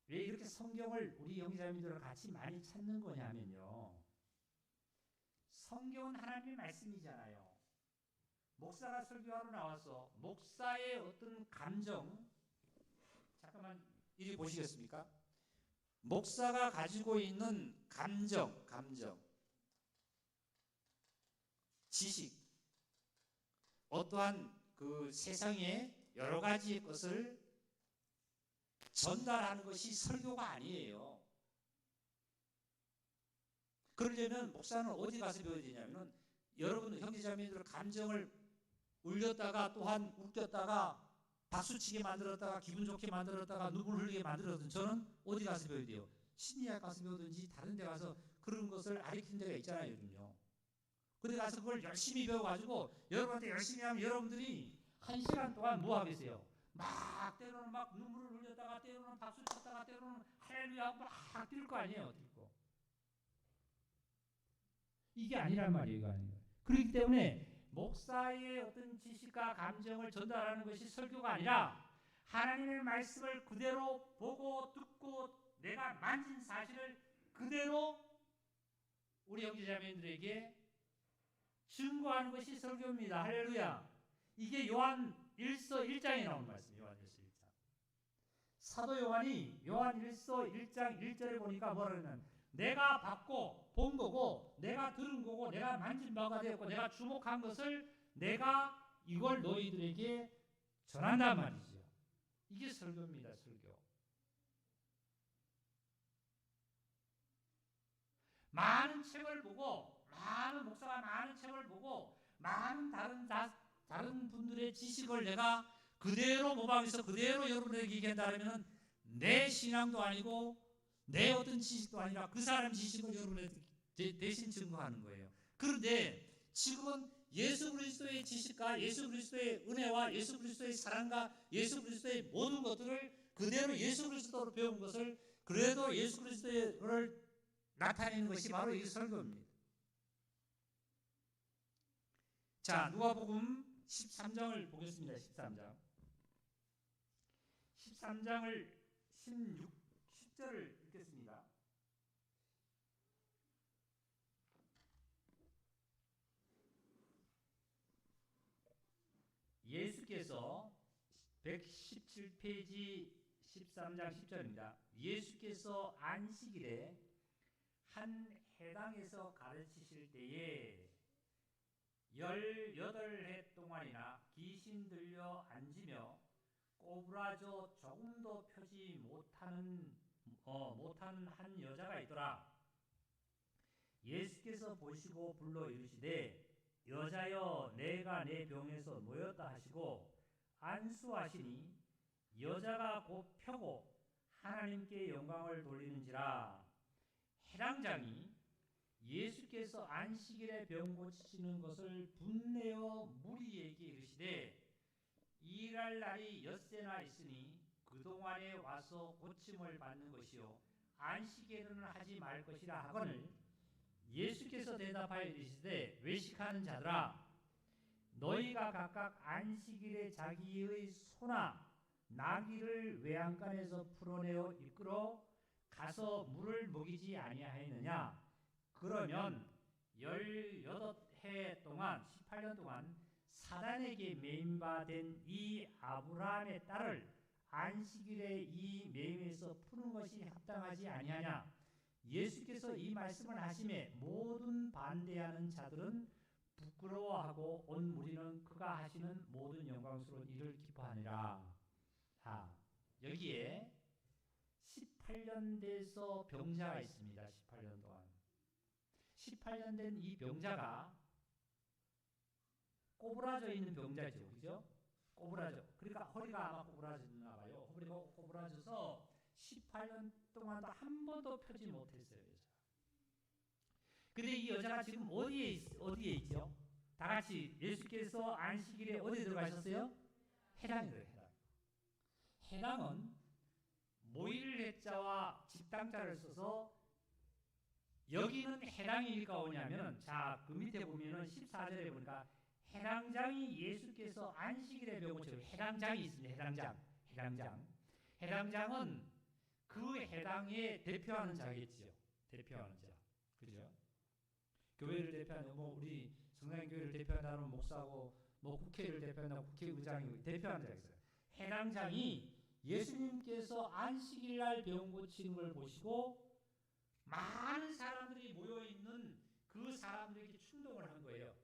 왜 이렇게 성경을 우리 영자님들과 같이 많이 찾는 거냐면요. 성경은 하나님의 말씀이잖아요. 목사가 설교하러 나와서 목사의 어떤 감정, 잠깐만 이리 보시겠습니까? 목사가 가지고 있는 감정, 지식, 어떠한 그 세상의 여러 가지 것을 전달하는 것이 설교가 아니에요. 그러려면 목사는 어디 가서 배워야 되냐면 여러분 형제자매들 감정을 울렸다가 또한 웃겼다가 박수치게 만들었다가 기분 좋게 만들었다가 눈물 흘리게 만들었든 저는 어디 가서 배워야 돼요? 심리학 가서 배우든지 다른 데 가서 그런 것을 가르치는 데가 있잖아요, 요즘요. 그데 가서 그걸 열심히 배워가지고 여러분한테 열심히 하면 여러분들이 1시간 동안 뭐 하겠어요? 막 때로는 막 눈물을 흘렸다가 때로는 박수 쳤다가 때로는 할렐루야 하고 막 뛸 거 아니에요, 뛸 거. 이게 아니란 말이에요, 이거 아니에요. 그렇기 때문에 목사의 어떤 지식과 감정을 전달하는 것이 설교가 아니라 하나님의 말씀을 그대로 보고 듣고 내가 만진 사실을 그대로 우리 형제자매들에게 증거하는 것이 설교입니다. 할렐루야. 이게 요한 1서 1장에 나오는 말씀이에요. 요한 1서 1장. 사도 요한이 요한 1서 1장 1절에 보니까 뭐라 그러냐면 내가 봤고 본 거고 내가 들은 거고 내가 만진 바가 되었고 내가 주목한 것을 내가 이걸 너희들에게 전한단 말이죠. 이게 설교입니다. 설교. 많은 책을 보고 많은 목사가 많은 책을 보고 많은 다른 분들의 지식을 내가 그대로 모방해서 그대로 여러분에게 얘기한다면 내 신앙도 아니고 내 어떤 지식도 아니라 그 사람 지식을 여러분에게 대신 증거하는 거예요. 그런데 지금은 예수 그리스도의 지식과 예수 그리스도의 은혜와 예수 그리스도의 사랑과 예수 그리스도의 모든 것들을 그대로 예수 그리스도로 배운 것을 그래도 예수 그리스도를 나타내는 것이 바로 이 설교입니다. 자, 누가복음 13장을 보겠습니다. 13장. 13장을 10절을 읽겠습니다. 예수께서 117페이지 13장 10절입니다. 예수께서 안식일에 한 회당에서 가르치실 때에 18해 동안이나 귀신 들려 앉으며 꼬부라져 조금도 펴지 못하는 한 여자가 있더라. 예수께서 보시고 불러 이르시되 여자여 내가 내 병에서 놓였다 하시고 안수하시니 여자가 곧 펴고 하나님께 영광을 돌리는지라. 해당장이 예수께서 안식일에 병 고치시는 것을 분내어 무리에게 이르시되 일할 날이 엿새나 있으니 그동안에 와서 고침을 받는 것이요 안식일에는 하지 말 것이라 하거늘 예수께서 대답하여 이르시되 외식하는 자들아 너희가 각각 안식일에 자기의 소나 나귀를 외양간에서 풀어내어 이끌어 가서 물을 먹이지 아니하였느냐. 그러면 18해 동안 18년 동안 사단에게 매임받은 이 아브라함의 딸을 안식일에 이 매임에서 푸는 것이 합당하지 아니하냐. 예수께서 이 말씀을 하심에 모든 반대하는 자들은 부끄러워하고 온 무리는 그가 하시는 모든 영광스러운 일을 기뻐하니라. 자, 여기에 18년 돼서 병자가 있습니다. 18년 동안. 18년 된 이 병자가 꼬부라져 있는 병자죠. 그죠? 꼬부라져. 그러니까 허리가 아마 꼬부라졌나 봐요. 허리가 꼬부라져서 18년 동안도 한 번도 펴지 못했어요. 여자가. 근데 이 여자가 지금 어디에 있죠? 다 같이 예수께서 안식일에 어디에 들어가셨어요? 해당에 들어가요. 해당은 모일 해자와 집당자를 써서 여기는 해당이니까 오냐면은 자, 그 밑에 보면은 14절에 보니까 해당장이 예수께서 안식일에 병 고치고 해당장이 있습니다. 해당장은 그 해당에 대표하는 자겠지요. 대표하는 자. 그죠? 교회를 대표하는 우리 성당교회를 대표한다는 목사고 국회를 대표한다는 국회의장이 대표하는 자가 있어요. 해당장이 예수님께서 안식일 날 병 고치는 걸 보시고 많은 사람들이 모여있는 그 사람들에게 충동을 한 거예요.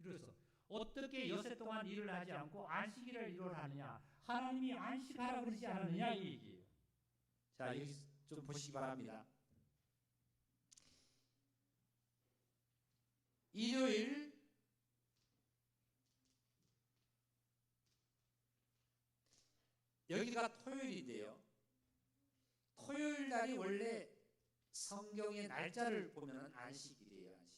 이래서 어떻게 여세 동안 일을 하지 않고 안식일을 일을 하느냐. 하나님이 안식하라 그러지 않았느냐 이 얘기예요. 자, 여기 좀 보시기 바랍니다. 일요일, 여기가 토요일인데요. 토요일 날이 원래 성경의 날짜를 보면 안식일이에요. 안식.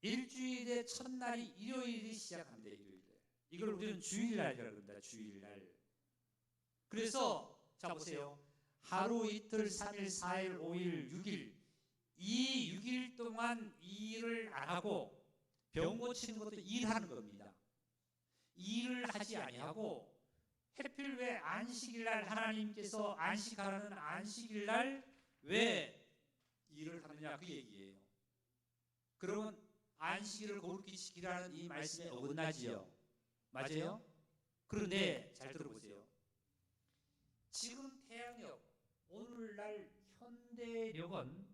일주일의 첫날이 일요일이 시작합니다. 일요일. 이걸 우리는 주일날이라고 합니다. 주일날. 그래서 자 보세요. 하루, 이틀, 3일, 4일, 5일, 6일 이 6일 동안 일을 안 하고 병 고치는 것도 일하는 겁니다. 일을 하지 아니하고 하필 왜 안식일날 하나님께서 안식하라는 안식일날 왜 일을 하느냐 그 얘기예요. 그러면 안식일을 거룩히 지키라는 이 말씀에 어긋나지요. 맞아요? 그런데 잘 들어보세요. 지금 태양역 오늘날 현대력은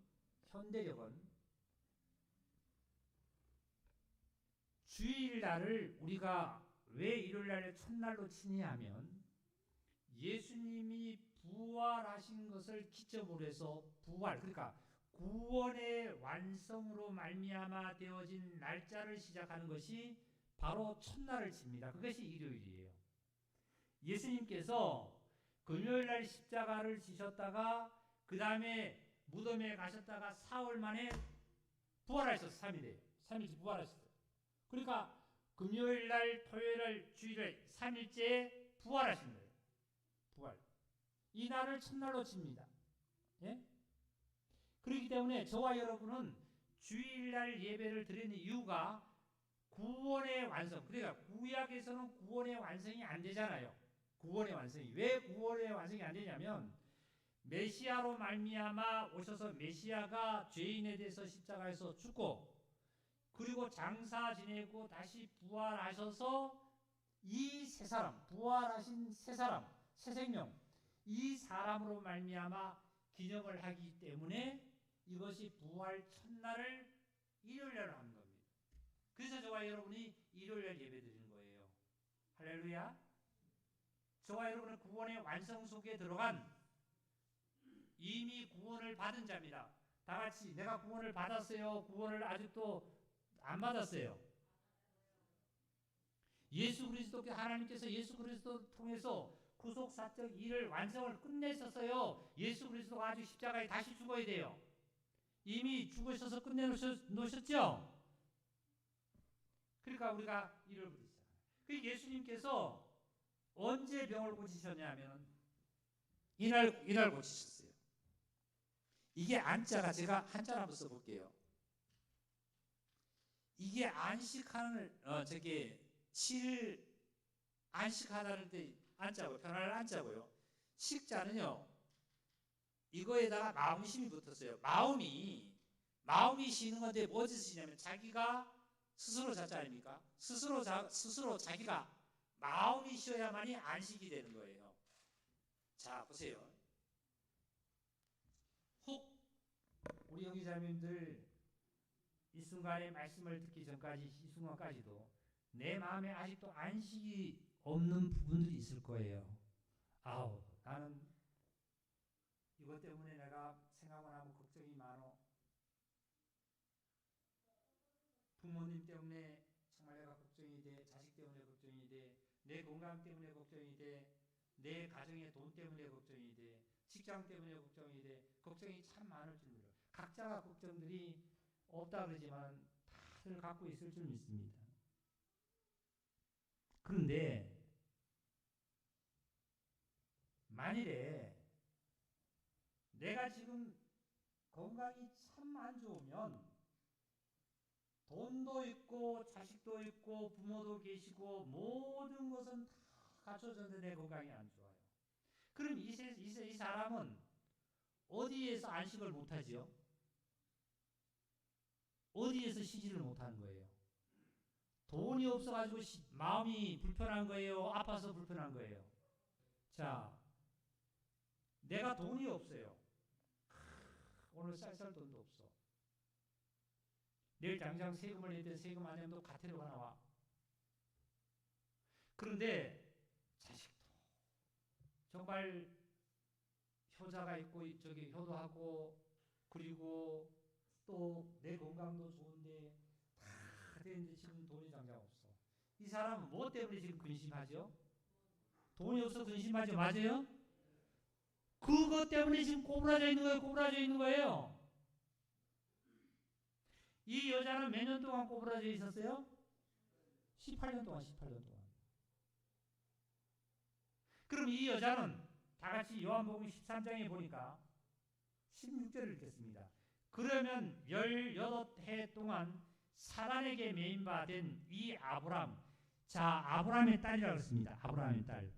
주일날을 우리가 왜 일요일날 첫날로 치냐 하면 예수님이 부활하신 것을 기점으로 해서 부활, 그러니까 구원의 완성으로 말미암아 되어진 날짜를 시작하는 것이 바로 첫날을 칩니다. 그것이 일요일이에요. 예수님께서 금요일날 십자가를 지셨다가 그 다음에 무덤에 가셨다가 4월 만에 부활하셨어요. 3일에 3일째 부활하셨어요. 그러니까 금요일날, 토요일날, 주일날 3일째 부활하신 거예요. 부활. 이 날을 첫날로 칩니다. 예? 그렇기 때문에 저와 여러분은 주일날 예배를 드리는 이유가 구원의 완성. 그러니까 구약에서는 구원의 완성이 안 되잖아요. 구원의 완성이. 왜 구원의 완성이 안 되냐면 메시아로 말미암아 오셔서 메시아가 죄인에 대해서 십자가에서 죽고 그리고 장사 지내고 다시 부활하셔서 이 세 사람, 부활하신 세 사람, 새 생명, 이 사람으로 말미암아 기념을 하기 때문에 이것이 부활 첫날을 일요일날 하는 겁니다. 그래서 저와 여러분이 일요일날 예배 드리는 거예요. 할렐루야. 저와 여러분은 구원의 완성 속에 들어간 이미 구원을 받은 자입니다. 다 같이 내가 구원을 받았어요. 구원을 아직도 안 받았어요. 예수 그리스도 하나님께서 예수 그리스도 통해서 구속사적 일을 완성을 끝내셨어요. 예수 그리스도가 아직 십자가에 다시 죽어야 돼요. 이미 죽으셔서 끝내놓으셨죠? 그러니까 우리가 일요일부터 시작해요. 그 예수님께서 언제 병을 고치셨냐면 이날 고치셨어요. 이게 안자가 제가 한자를 한번 써볼게요. 이게 안식하는 안식하다는 때 안자고요. 편안한 안자고요. 식자는요. 이거에다가 마음심이 붙었어요. 마음이 쉬는 건데 뭐지 쉬냐면 자기가 스스로 자자 아닙니까? 스스로 자기가 마음이 쉬어야만이 안식이 되는 거예요. 자 보세요. 혹 우리 형제자매님들 이 순간에 말씀을 듣기 전까지 이 순간까지도 내 마음에 아직도 안식이 없는 부분들이 있을 거예요. 아우 나는 이것 때문에 내가 생각만 하면 걱정이 많어. 부모님 때문에 정말 내가 걱정이 돼. 자식 때문에 걱정이 돼. 내 건강 때문에 걱정이 돼. 내 가정의 돈 때문에 걱정이 돼. 직장 때문에 걱정이 돼. 걱정이 참 많을 줄 몰라요. 각자가 걱정들이 없다 그러지만 다들 갖고 있을 줄 믿습니다. 그런데 만일에 내가 지금 건강이 참 안 좋으면 돈도 있고 자식도 있고 부모도 계시고 모든 것은 다 갖춰졌는데 내 건강이 안 좋아요. 그럼 이 사람은 어디에서 안식을 못하지요? 어디에서 쉬지를 못하는 거예요? 돈이 없어가지고 마음이 불편한 거예요? 아파서 불편한 거예요? 자, 내가 돈이 없어요. 오늘 쌀 돈도 없어. 내일 당장 세금을 낼 때 세금 안 내면 또 과태료가 나와. 그런데 정말 효자가 있고 저기 효도하고 그리고 또 내 건강도 좋은데 다 되는데 지금 돈이 장장 없어. 이 사람은 뭐 때문에 지금 근심하죠? 돈이 없어 근심하죠. 맞아요? 그것 때문에 지금 꼬부라져 있는 거예요. 꼬부라져 있는 거예요. 이 여자는 몇 년 동안 꼬부라져 있었어요? 18년 동안. 그럼 이 여자는 다 같이 요한복음 13장에 보니까 16절을 읽겠습니다. 그러면 18해 동안 사단에게 매인받은 이 아브람, 자 아브람의 딸이라고 했습니다. 아브람의 딸.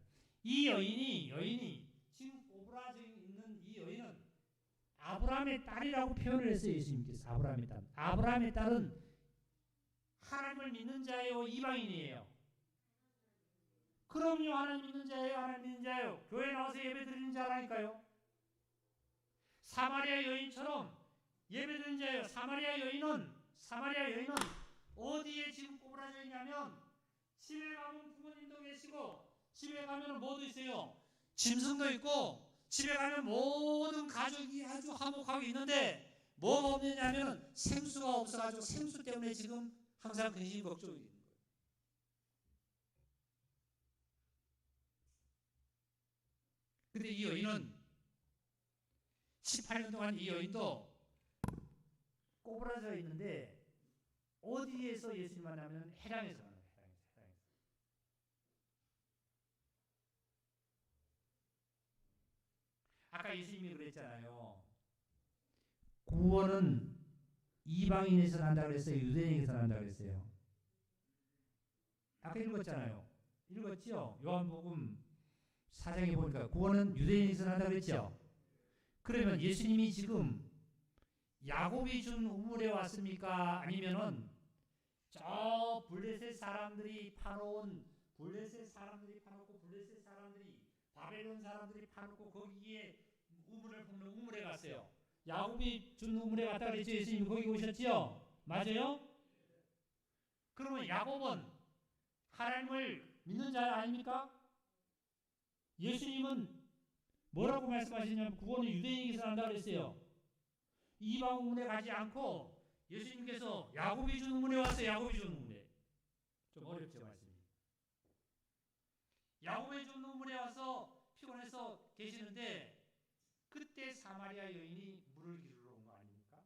이 여인이 지금 꼬부라져 있는 이 여인은 아브람의 딸이라고 표현을 했어요. 예수님께서 아브람의 딸. 아브람의 딸은 하나님을 믿는 자예요, 이방인이에요? 그럼요, 하나님 믿는 자예요, 하나님 믿는 자예요. 교회 나와서 예배 드리는 자라니까요. 사마리아 여인처럼 예배 드리는 자예요. 사마리아 여인은 어디에 지금 꼬부라져 있냐면 집에 가면 부모님도 계시고 집에 가면 뭐도 있어요? 짐승도 있고 집에 가면 모든 가족이 아주 화목하게 있는데 뭐가 없느냐면 생수가 없어가지고 생수 때문에 지금 항상 근심 걱정이 있는 거예요. 근데 이 여인은 18년 동안 이 여인도 꼬부라져 있는데 어디에서 예수님 만나면 해당에서 만나요. 해당에서. 아까 예수님이 그랬잖아요. 구원은 이방인에서 난다고 그랬어요? 유대인에서 난다고 그랬어요? 아까 읽었잖아요. 읽었죠? 요한복음 4장에 보니까 구원은 유대인에서 난다고 그랬죠? 그러면 예수님이 지금 야곱이 준 우물에 왔습니까? 아니면은 저 블레셋 사람들이 파놓고 블레셋 사람들이 바벨론 사람들이 파놓고 거기에 우물을 붓는 우물에 갔어요. 야곱이 준 우물에 갔다 그랬죠. 예수님이 거기 오셨죠? 맞아요? 그러면 야곱은 하나님을 믿는 자 아닙니까? 예수님은 뭐라고 말씀하시냐면 구원은 유대인에게서 난다 그랬어요. 이방 우물에 가지 않고 예수님께서 야곱이 준 우물에 왔어요. 야곱이 준 우물에. 좀 어렵죠 말씀이. 야곱이 준 우물에 와서 피곤해서 계시는데 그때 사마리아 여인이 물을 기르러 온 거 아닙니까?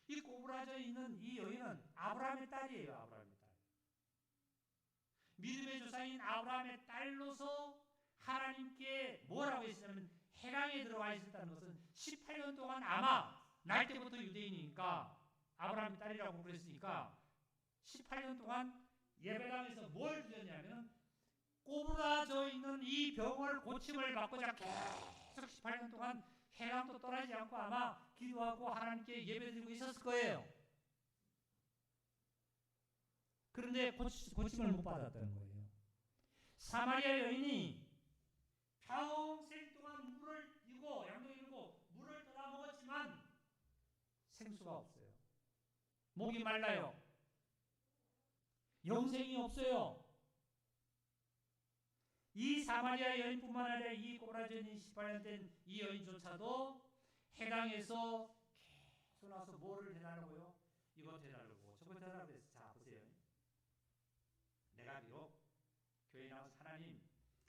이 꼬부라져 있는 이 여인은 아브라함의 딸이에요. 아브라함의 딸. 믿음의 조상인 아브라함의 딸로서 하나님께 뭐라고 했냐면 해랑에 들어와 있었다는 것은 18년 동안 아마 날 때부터 유대인이니까 아브라함의 딸이라고 그랬으니까 18년 동안 예배당에서 뭘 드렸냐면 꼬부라져 있는 이 병을 고침을 받고자 계속 18년 동안 해랑도 떠나지 않고 아마 기도하고 하나님께 예배드리고 있었을 거예요. 그런데 고침을 못 받았다는 거예요. 사마리아 여인이 평생 동안 물을 이고 양동이 들고 물을 떠다 먹었지만 생수가 없어요. 목이 말라요. 영생이 없어요. 이 사마리아 여인뿐만 아니라 이 꼬부라져 있는 18년 된 이 여인조차도 해당에서 계속 나서 뭐를 해달라고요? 이것 해달라고 저것 해달라고 했어요. 자 보세요. 내가 비록 교회 나와서 하나님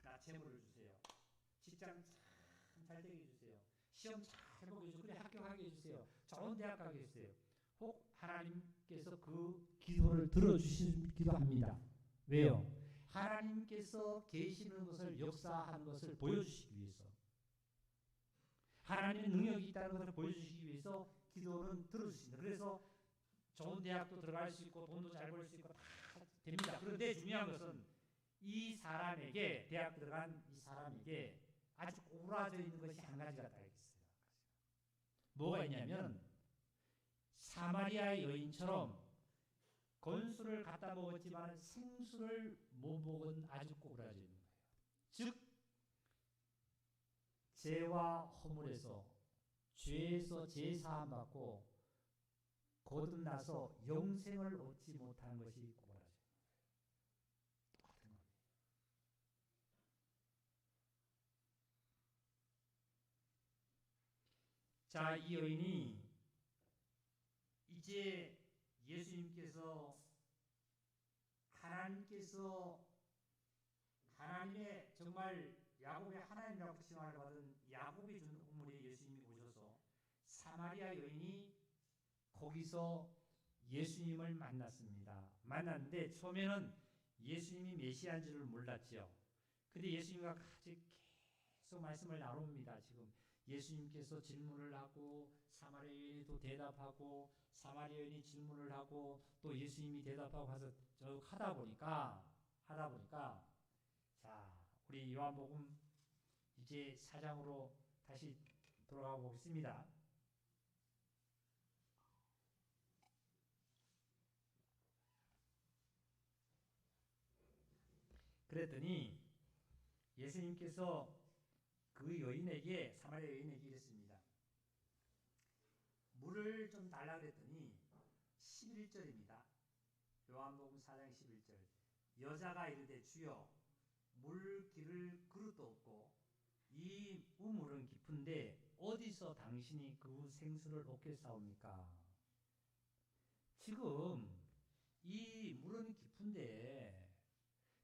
나 재물을 주세요. 직장 참 잘 되게 해주세요. 시험 잘 보게 해주세요. 그래 합격하게 해주세요. 좋은 대학 가게 해주세요. 혹 하나님께서 그 기도를 들어주시기도 합니다. 왜요? 하나님께서 계시는 것을 역사하는 것을 보여주시기 위해서 하나님의 능력이 있다는 것을 보여주시기 위해서 기도는 들어주신다. 그래서 좋은 대학도 들어갈 수 있고 돈도 잘 벌 수 있고 다 됩니다. 그런데 중요한 것은 이 사람에게 대학 들어간 이 사람에게 아주 꼬부라져 있는 것이 한 가지가 다 있어요. 뭐가 있냐면 사마리아 여인처럼 건수를 갖다 먹었지만 생수를 못 먹은 아주 꼬부라져 있는 거예요. 즉 죄와 허물에서 죄에서 제사함 받고 거듭나서 영생을 얻지 못하는 것이 꼬부라져. 똑같은 겁니다. 자, 이 여인이 이제 예수님께서 하나님의 정말 야곱의 하나님이라고 칭함을 받은 야곱이 준 우물에 예수님이 오셔서 사마리아 여인이 거기서 예수님을 만났습니다. 만났는데 처음에는 예수님이 메시아인 줄을 몰랐죠. 근데 예수님과 같이 계속 말씀을 나눕니다. 지금 예수님께서 질문을 하고 사마리아 여인이 또 대답하고 사마리아 여인이 질문을 하고 또 예수님이 대답하고 해서 쭉 하다 보니까 자, 우리 요한복음 이제 4장으로 다시 돌아가 보겠습니다. 그랬더니 예수님께서 그 여인에게 사마리아 여인에게 이랬습니다. 물을 좀 달라 그랬더니 11절입니다. 요한복음 4장 11절. 여자가 이르되 주여 물 기를 그릇도 없고 이 우물은 깊은데 어디서 당신이 그 생수를 얻겠사옵니까? 지금 이 물은 깊은데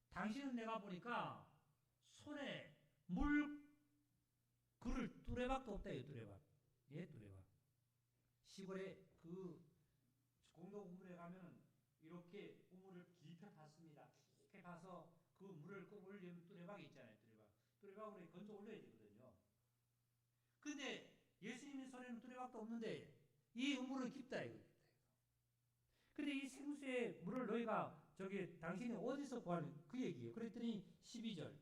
당신은 내가 보니까 손에 물 그릇 뚜레박도 없다. 이 뚜레박. 예, 뚜레박. 시골에 그 공동 우물에 가면 이렇게 우물을 깊게 팠습니다. 깊게 파서 그 물을 끌어올리면 뚜레박이 있잖아요. 뚜레박으로 건져 올려야 되거든요. 근데 예수님의 손에는 뚜레박도 없는데 이 우물은 깊다 이거. 근데 이 생수의 물을 너희가 당신이 어디서 구하는 그 얘기예요. 그랬더니 12절.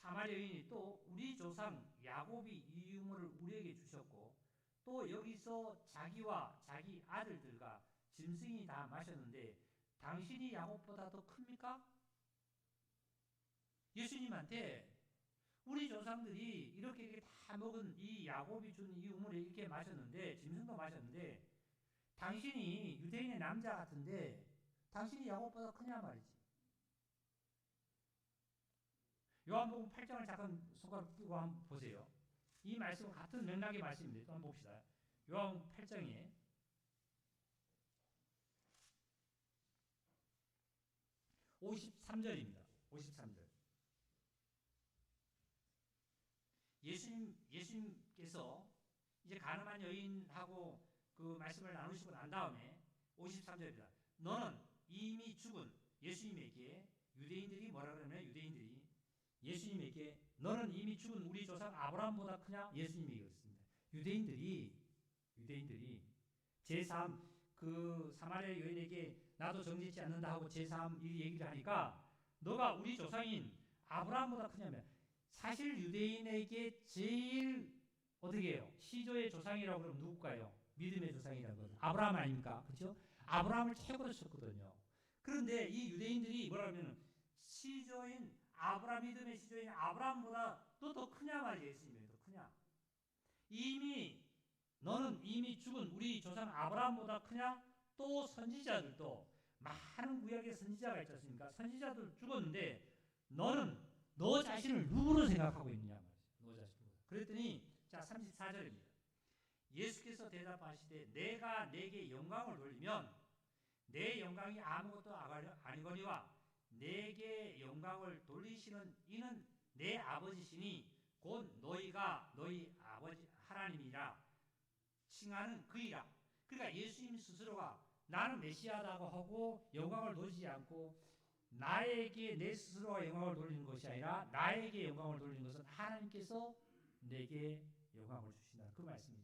사마리아 여인이 또 우리 조상 야곱이 이 우물을 우리에게 주셨고 또 여기서 자기와 자기 아들들과 짐승이 다 마셨는데 당신이 야곱보다 더 큽니까? 예수님한테 우리 조상들이 이렇게 다 먹은 이 야곱이 준 이 우물에 이렇게 마셨는데 짐승도 마셨는데 당신이 유대인의 남자 같은데 당신이 야곱보다 크냐 말이지. 요한복음 8장을 잠깐 손가락 끼고 한번 보세요. 이 말씀은 같은 맥락의 말씀인데 또 한번 봅시다. 요한복음 8장에 53절입니다. 53절. 예수님께서 이제 가늠한 여인하고 그 말씀을 나누시고 난 다음에 53절입니다. 너는 이미 죽은 예수님에게 유대인들이 뭐라 그러냐면 유대인들이 예수님에게 너는 이미 죽은 우리 조상 아브라함보다 크냐? 예수님이 그랬습니다. 유대인들이 제3 그 사마리아 여인에게 나도 정죄치 않는다 하고 제3 이 얘기를 하니까 너가 우리 조상인 아브라함보다 크냐면 사실 유대인에게 제일 어떻게 해요? 시조의 조상이라고 그러면 누굴까요? 믿음의 조상이라고 그러면 아브라함 아닙니까? 그렇죠? 아브라함을 최고로 쳤거든요. 그런데 이 유대인들이 뭐라 하면 시조인 아브라함 믿음의 시조인 아브라함보다 너 더 크냐 말이에요. 예수님이 더 크냐? 너는 이미 죽은 우리 조상 아브라함보다 크냐? 또 선지자들도 많은 구약의 선지자가 있지 않습니까? 선지자들 죽었는데 너는 너 자신을 누구로 생각하고 있느냐 말이죠. 너 자신을. 그랬더니 자 34절입니다. 예수께서 대답하시되 내가 내게 영광을 돌리면 내 영광이 아무것도 아니거니와 내게 영광을 돌리시는 이는 내 아버지시니 곧 너희가 너희 아버지 하나님이라 칭하는 그이라. 그러니까 예수님 스스로가 나는 메시아다고 하고 영광을 돌리지 않고 나에게 내 스스로가 영광을 돌리는 것이 아니라 나에게 영광을 돌리는 것은 하나님께서 내게 영광을 주신다. 그 말씀이잖아요.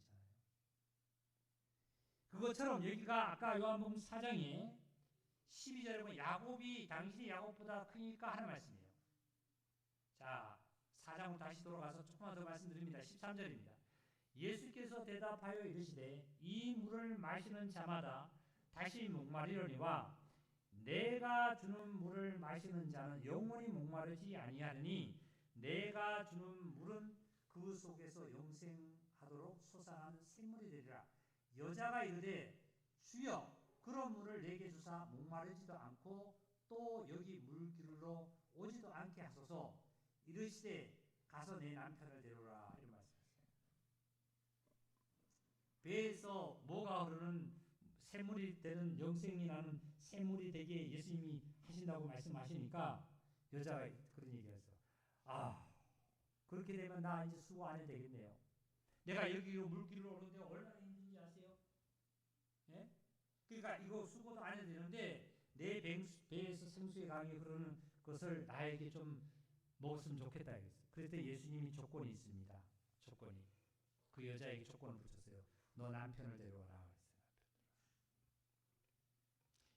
그것처럼 여기가 아까 요한복음 4장에 12절에 보면 야곱이 당신이 야곱보다 크니까 하는 말씀이에요. 자 4장으로 다시 돌아가서 조금만 더 말씀드립니다. 13절입니다. 예수께서 대답하여 이르시되 이 물을 마시는 자마다 다시 목마르려니와 내가 주는 물을 마시는 자는 영원히 목마르지 아니하느니 내가 주는 물은 그 속에서 영생하도록 솟아나는 샘물이 되리라. 여자가 이르되 주여 그런 물을 내게 주사 목마르지도 않고 또 여기 물 기르러 오지도 않게 하소서. 이르시되 가서 내 남편을 데려오라. 이런 말씀이었어요. 배에서 뭐가 흐르는 샘물이 되는 영생이 나는 샘물이 되게 예수님이 하신다고 말씀하시니까 여자가 그런 얘기했어. 아, 그렇게 되면 나 이제 수고 안 해도 되겠네요. 내가 여기로 물길로 오는데 얼마나 힘든지 아세요? 예? 그러니까 이거 수고도 안 해도 되는데 내 배에서 생수의 강이 흐르는 것을 나에게 좀 먹었으면 좋겠다 이랬어요. 그랬더니 예수님이 조건이 있습니다. 조건이. 그 여자에게 조건을 붙였어요. 너 남편을 데려와라.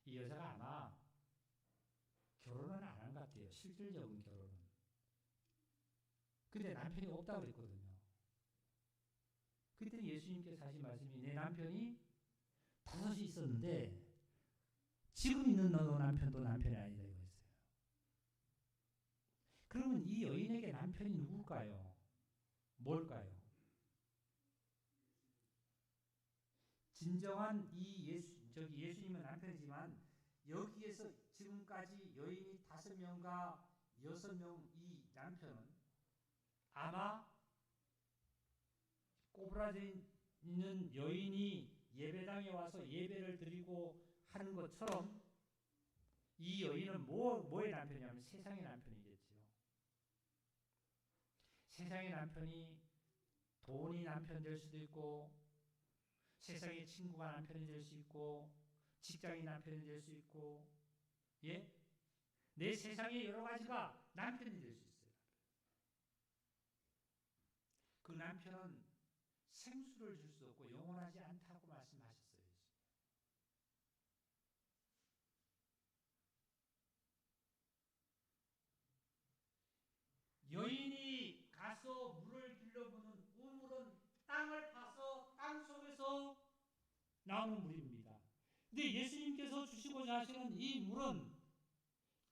이 여자가 아마 결혼은 안 한 것 같아요. 실질적인 결혼은. 근데 남편이 없다고 그랬거든요. 그랬더니 예수님께서 하신 말씀이 내 남편이 5이 있었는데 지금 있는 너 남편도 남편이 아니다 이거였어요. 그러면 이 여인에게 남편이 누굴까요? 뭘까요? 진정한 이 예수님은 남편이지만 여기에서 지금까지 여인이 5명과 6명 이 남편은 아마 꼬부라져 있는 여인이 예배당에 와서 예배를 드리고 하는 것처럼 이 여인은 뭐의 남편이냐면 세상의 남편이겠지요. 세상의 남편이 돈이 남편 될 수도 있고 세상의 친구가 남편이 될 수 있고 직장이 남편이 될 수 있고 예? 내 세상에 여러 가지가 남편이 될 수 있어요. 그 남편은 생수를 줄 수 없고 영원하지 않다고 말씀하셨어요. 여인이 가서 물을 길러보는 우물은 땅을 파서 땅 속에서 나오는 물입니다. 근데 예수님께서 주시고자 하시는 이 물은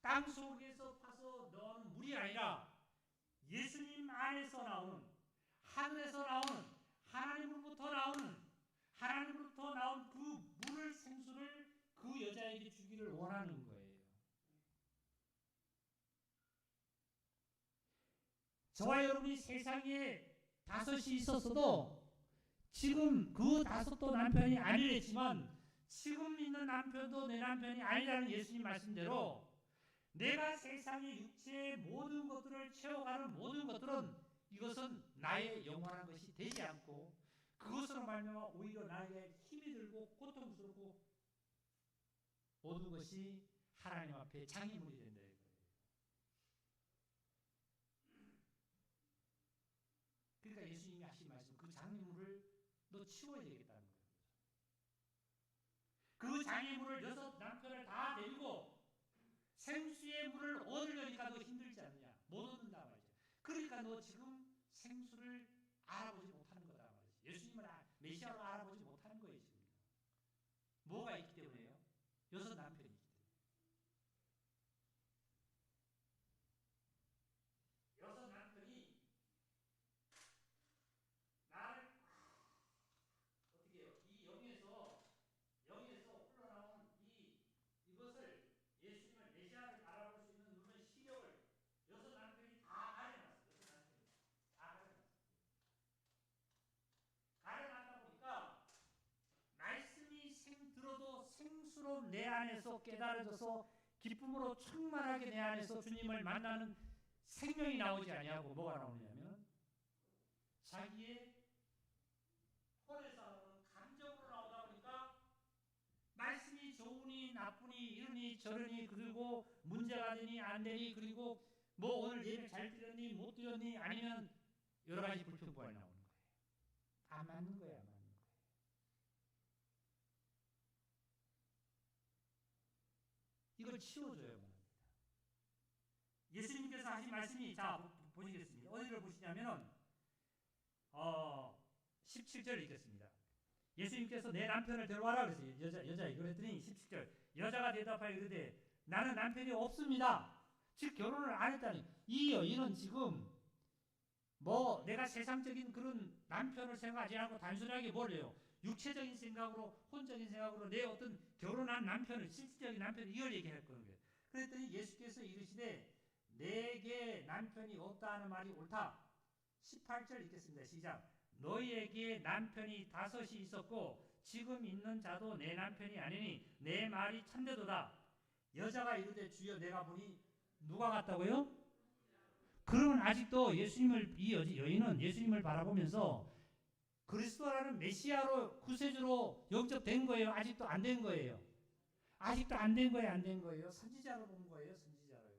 땅 속에서 파서 넣는 물이 아니라 예수님 안에서 나오는 하늘에서 나오는 하나님으로부터 나온 그 물을 생수를 그 여자에게 주기를 원하는 거예요. 저와 여러분이 세상에 5이 있었어도 지금 그 5도 남편이 아니랬지만 지금 있는 남편도 내 남편이 아니라는 예수님 말씀대로 내가 세상의 육체의 모든 것들을 채워가는 모든 것들은 이것은 나의 영원한 것이 되지 않고 그것으로 말미암아 오히려 나에게 힘이 들고 고통스럽고 모든 것이 하나님 앞에 장애물이 된다. 그러니까 예수님이 하신 말씀 그 장애물을 너 치워야 되겠다는 거예요. 그 장애물을 6 남편을 다 데리고 생수의 물을 얻으려니까 너 힘들지 않느냐. 못 얻는다 말이죠. 그러니까 너 지금 생수를 알아보지 못하는 거다 말이죠. 예수님을 메시아로 알아보지 못하는 거예요. 지금. 뭐가 있기 때문에요? 6 남편이 있기 때문에. 6 남편이 나를 어떻게 해요? 이 영에서 흘러나온 이것을 예수님을 메시아를 알아볼 수 있는 그런 시력을 6 남편이 다 가려놨어요. 6 남편이 다 가려놨어요. 가려놨다 보니까 말씀이 들어도 생수로 내 안에서 깨달아져서 기쁨으로 충만하게 내 안에서 주님을 만나는 생명이 나오지 아니하고 뭐가 나오냐면 자기의 혼에서 나오는 감정으로 나오다 보니까 말씀이 좋으니 나쁘니 이러니 저러니 그리고 문제가 되니 안 되니 그리고 뭐 오늘 예배 잘 드렸니 못 드렸니 아니면 여러 가지 불평부활이 나오는 거예요. 안 맞는 거야, 안 맞는 거예요. 이걸 치워줘야 합니다. 예수님께서 하신 말씀이 자 보시겠습니다. 어디를 보시냐면은 17절 읽겠습니다. 예수님께서 내 남편을 데려와라 그랬어요. 여자에게 그랬더니 17절 여자가 대답하여 이르되 나는 남편이 없습니다. 즉 결혼을 안 했다니 이 여인은 지금 뭐 내가 세상적인 그런 남편을 생각하지 않고 단순하게 뭘 해요. 육체적인 생각으로 혼적인 생각으로 내 어떤 결혼한 남편을 실질적인 남편을 이걸 얘기할 거예요. 그랬더니 예수께서 이르시되 내게 남편이 없다 하는 말이 옳다. 18절 읽겠습니다. 시작. 너희에게 남편이 5이 있었고 지금 있는 자도 내 남편이 아니니 내 말이 참되도다. 여자가 이르되 주여 내가 보니 누가 같다고요? 그러면 아직도 예수님을 이 여인은 예수님을 바라보면서 그리스도라는 메시아로 구세주로 영접된 거예요? 아직도 안 된 거예요? 아직도 안 된 거예요? 안 된 거예요? 선지자로 본 거예요? 선지자로요.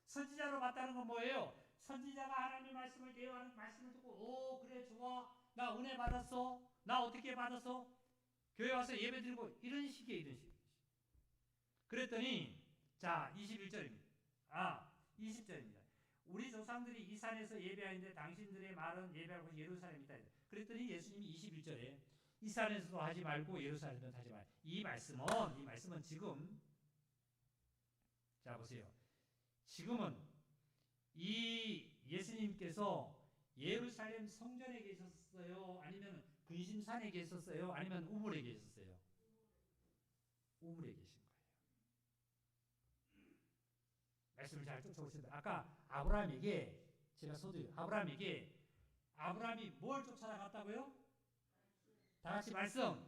선지자로 봤다는 건 뭐예요? 선지자가 하나님의 말씀을 대화하는 말씀을 듣고 오 그래 좋아 나 은혜 받았어 나 어떻게 받았어 교회 와서 예배 드리고 이런 식이에요. 이런 식. 그랬더니 자 21절입니다. 20절입니다. 우리 조상들이 이 산에서 예배하는데 당신들의 말은 예배하고 예루살렘이다. 그랬더니 예수님이 21절에 이 산에서도 하지 말고 예루살렘에서 하지 말고 이 말씀은 지금 자 보세요. 지금은 이 예수님께서 예루살렘 성전에 계셨어요? 아니면 근심산에 계셨어요? 아니면 우물에 계셨어요? 우물에 계신 거예요. 말씀을 잘 쫓아오신다. 아까 아브라함에게 제가 소두요. 아브라함이 뭘 쫓아나갔다고요? 다 같이 말씀을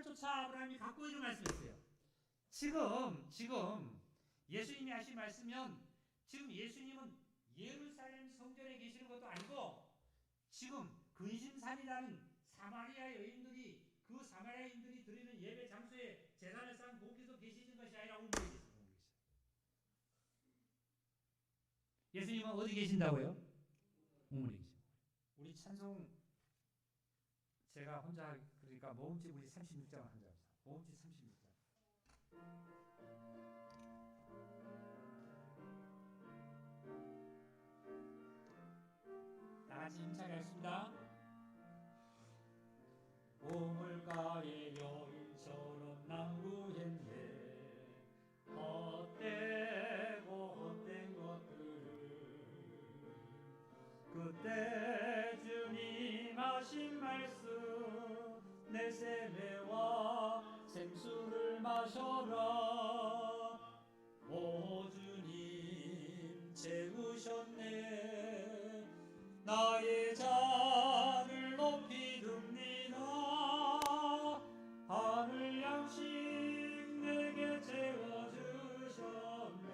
쫓아 아브라함이 갖고 있는 말씀이었어요. 지금 예수님이 하신 말씀은 지금 예수님은 예루살렘 성전에 계시는 것도 아니고 지금 근심산이라는 사마리아 여인들이 그 사마리아인들이 드리는 예배 장소에 제단을 쌓은 거기서 계시는 것이 아니라 우물에 계시는 거예요. 예수님은 어디 계신다고요? 우물에 계십니다. 우리 찬송 제가 혼자 그러니까 모음집 우리 36장을 혼자 합시다. 모음집 36장. 다 같이 힘차게 하겠습니다. 우물가에 여인처럼 난구했네 헛되고 헛된 것들을 그때 주님 하신 말씀 내 세매와 생수를 마셔라 오 주님 채우셨네 나의 잔을 높이 듭니다 하늘 양식 내게 채워주셨네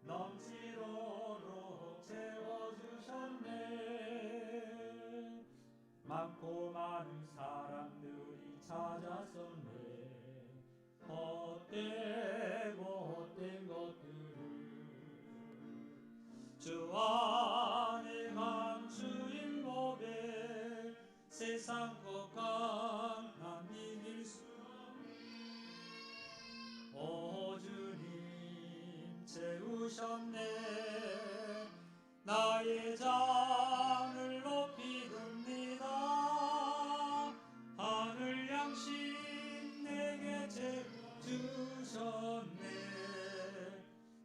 넘치도록 채워주셨네 많고 많은 사람들이 찾았었네 헛되고 헛된 것들을 주 안에 감추인 고백 세상 것과 난 이길 수 오 주님 채우셨네 나의 잔을 높이 듭니다 하늘 양식 내게 채워주셨네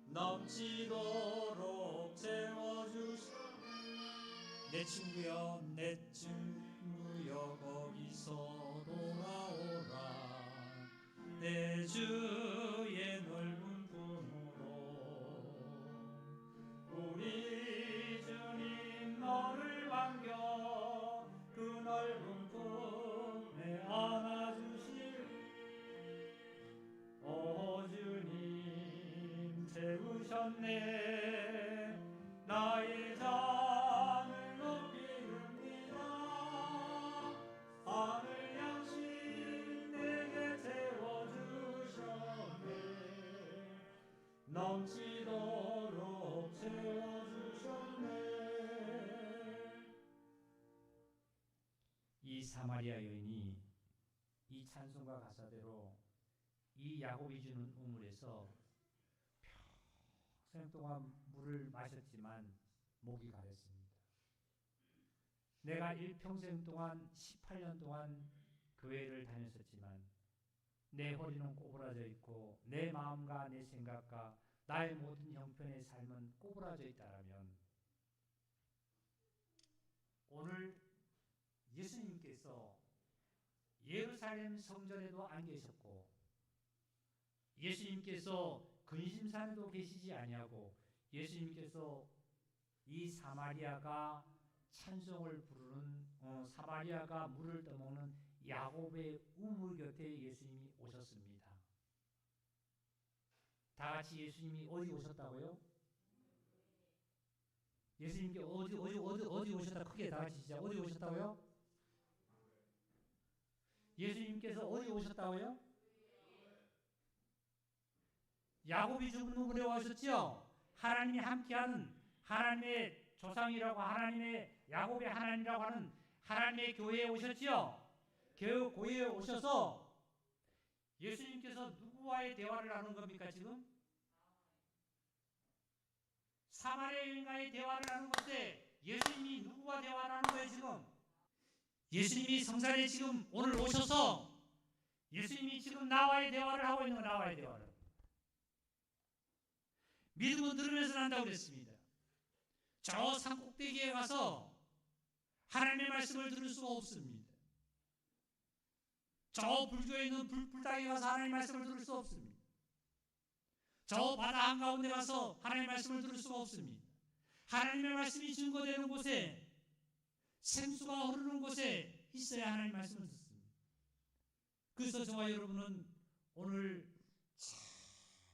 넘치도록 채워주셨네 내 친구여 내 친구여 거기서 돌아오라 내 주의 넓은 품으로 우리 주님 너를 반겨 그 넓은 품에 안아주실 오 주님 채우셨네 나의 잔을 높이 듭니다 하늘 양식 내게 채워주셨네 넘치도록 채워주셨네 이 사마리아 여인이 이 찬송가 가사대로 이 야곱이 주는 우물에서 평생 동안 물을 마셨지만 목이 가렸습니다. 내가 일평생 동안 18년 동안 교회를 다녔었지만 내 허리는 꼬부라져 있고 내 마음과 내 생각과 나의 모든 형편의 삶은 꼬부라져 있다라면 오늘 예수님께서 예루살렘 성전에도 안 계셨고 예수님께서 근심산에도 계시지 아니하고 예수님께서 이 사마리아가 찬송을 부르는 사마리아가 물을 떠먹는 야곱의 우물 곁에 예수님이 오셨습니다. 다 같이 예수님이 어디 오셨다고요? 예수님께 어디 오셨다 크게 다 같이 시작. 어디 오셨다고요? 예수님께서 어디 오셨다고요? 야곱이 죽은 우물에 오셨죠? 하나님이 함께하는 하나님의 조상이라고 하나님의 야곱의 하나님이라고 하는 하나님의 교회에 오셨죠? 교회에 오셔서 예수님께서 누구와의 대화를 나눈 겁니까 지금? 사마리아 여인과의 대화를 나눈 건데 예수님이 누구와 대화를 나눈 거예요 지금? 예수님이 성산에 지금 오늘 오셔서 예수님이 지금 나와의 대화를 하고 있는 거 나와의 대화를. 믿음은 들으면서 난다고 그랬습니다. 저 산꼭대기에 가서 하나님의 말씀을 들을 수가 없습니다. 저 불교에 있는 불당에 가서 하나님의 말씀을 들을 수 없습니다. 저 바다 한가운데 가서 하나님의 말씀을 들을 수가 없습니다. 하나님의 말씀이 증거되는 곳에 생수가 흐르는 곳에 있어야 하나님의 말씀을 듣습니다. 그래서 저와 여러분은 오늘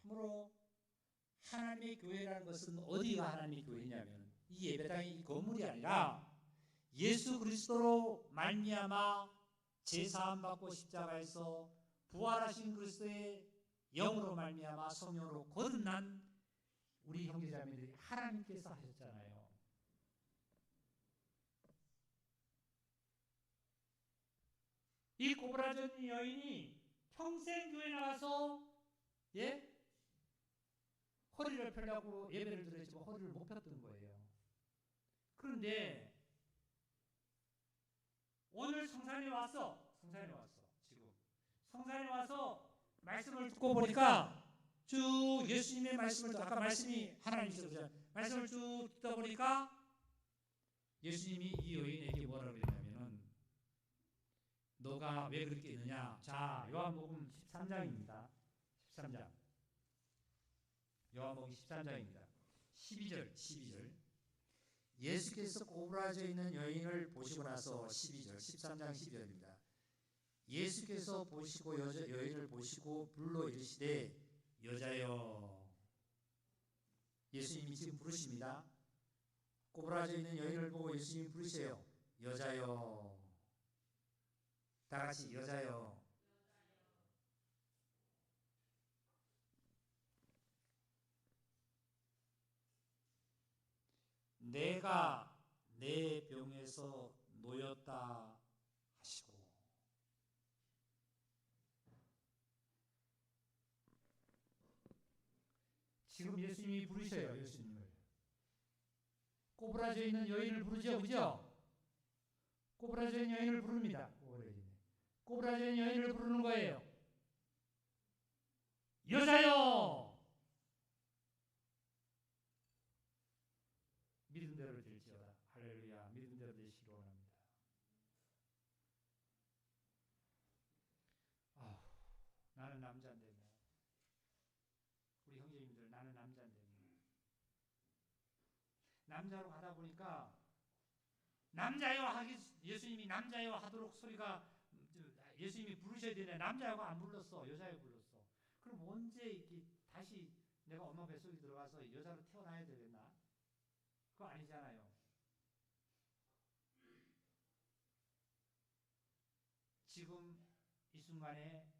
참으로 하나님의 교회라는 것은 어디가 하나님의 교회냐면 이 예배당이 이 건물이 아니라 예수 그리스도로 말미암아 제사함 받고 십자가에서 부활하신 그리스도의 영으로 말미암아 성령으로 거듭난 우리 형제자매들이 하나님께서 하셨잖아요. 이 고브라전 여인이 평생 교회 나가서 허리를 펴려고 예배를 드렸지만 허리를 못 폈던 거예요. 그런데 오늘 성산에 와서 지금 성산에 와서 말씀을 듣고 보니까 쭉 예수님의 말씀을 아까 말씀이 하나님이시죠. 말씀을 쭉 듣다 보니까 예수님이 이 여인에게 뭐라고 그랬냐면은 너가 왜 그렇게 있느냐. 자, 요한복음 13장입니다. 13장. 요한복음 13장입니다. 12절. 예수께서 꼬부라져 있는 여인을 보시고 나서 12절, 13장 12절입니다. 예수께서 보시고 여인을 보시고 불러 이르시되 여자여. 예수님이 지금 부르십니다. 꼬부라져 있는 여인을 보고 예수님이 부르세요. 여자여. 다 같이 여자여. 내가 내 병에서 놓였다 하시고. 지금 예수님이 부르셔요. 예수님을. 꼬부라져 있는 여인을 부르죠. 그죠? 꼬부라져 있는 여인을 부릅니다. 꼬부라져 있는 여인을 부르는 거예요. 여자여. 믿음대로 될지어다. 할렐루야. 믿음대로 되시기 원합니다. 나는 남자인데 뭐. 우리 형제님들 나는 남자인데 뭐. 남자로 가다 보니까 남자여 하기 예수님이 남자여 하도록 소리가 예수님이 부르셔야 되네. 남자여가 안 불렀어. 여자여 불렀어. 그럼 언제 이렇게 다시 내가 엄마 뱃속에 들어가서 여자로 태어나야 되겠나? 그거 아니잖아요. 지금 이 순간에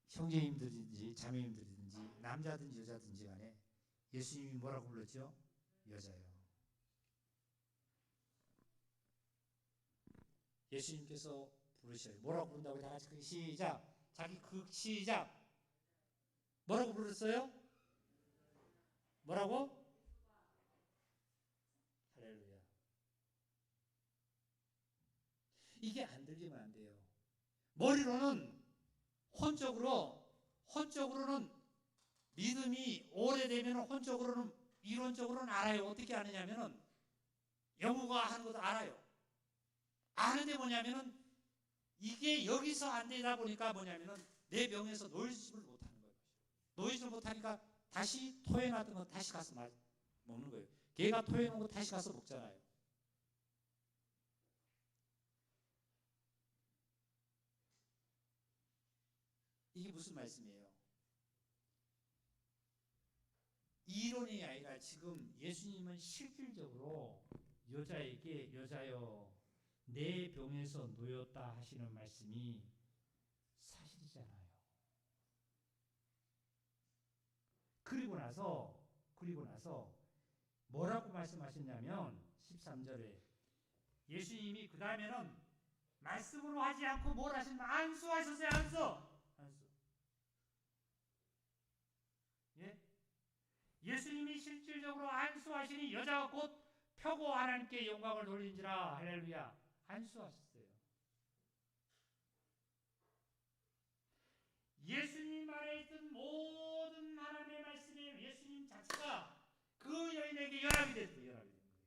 형제님들인지 자매님들인지 남자든지 여자든지 간에 예수님이 뭐라고 불렀죠? 여자요. 예수님께서 부르셔요. 뭐라고 부른다고 다 같이 시작. 시작. 뭐라고 불렀어요? 뭐라고? 할렐루야. 이게 안 들리면 안 돼요. 머리로는 혼적으로는 믿음이 오래되면 혼적으로는 이론적으로는 알아요. 어떻게 아느냐면은 영우가 하는 것도 알아요. 아는데 뭐냐면은 이게 여기서 안 되다 보니까 뭐냐면은 내 병에서 놓이지를 못하는 거예요. 놓이지를 못하니까 다시 토해놨던 거 다시 가서 먹는 거예요. 개가 토해놓은 거 다시 가서 먹잖아요. 무슨 말씀이에요? 이론이 아니라 지금 예수님은 실질적으로 여자에게 여자여 내 병에서 놓였다 하시는 말씀이 사실이잖아요. 그리고 나서 뭐라고 말씀하셨냐면 13절에 예수님이 그 다음에는 말씀으로 하지 않고 뭘 하시냐면 안수하셨어요. 안수. 예? 예수님이 실질적으로 안수하시니 여자가 곧 펴고 하나님께 영광을 돌린지라. 할렐루야. 안수하셨어요. 예수님 안에 있던 모든 하나님의 말씀에 예수님 자체가 그 여인에게 연합이 됐어요. 연합이 된 거예요.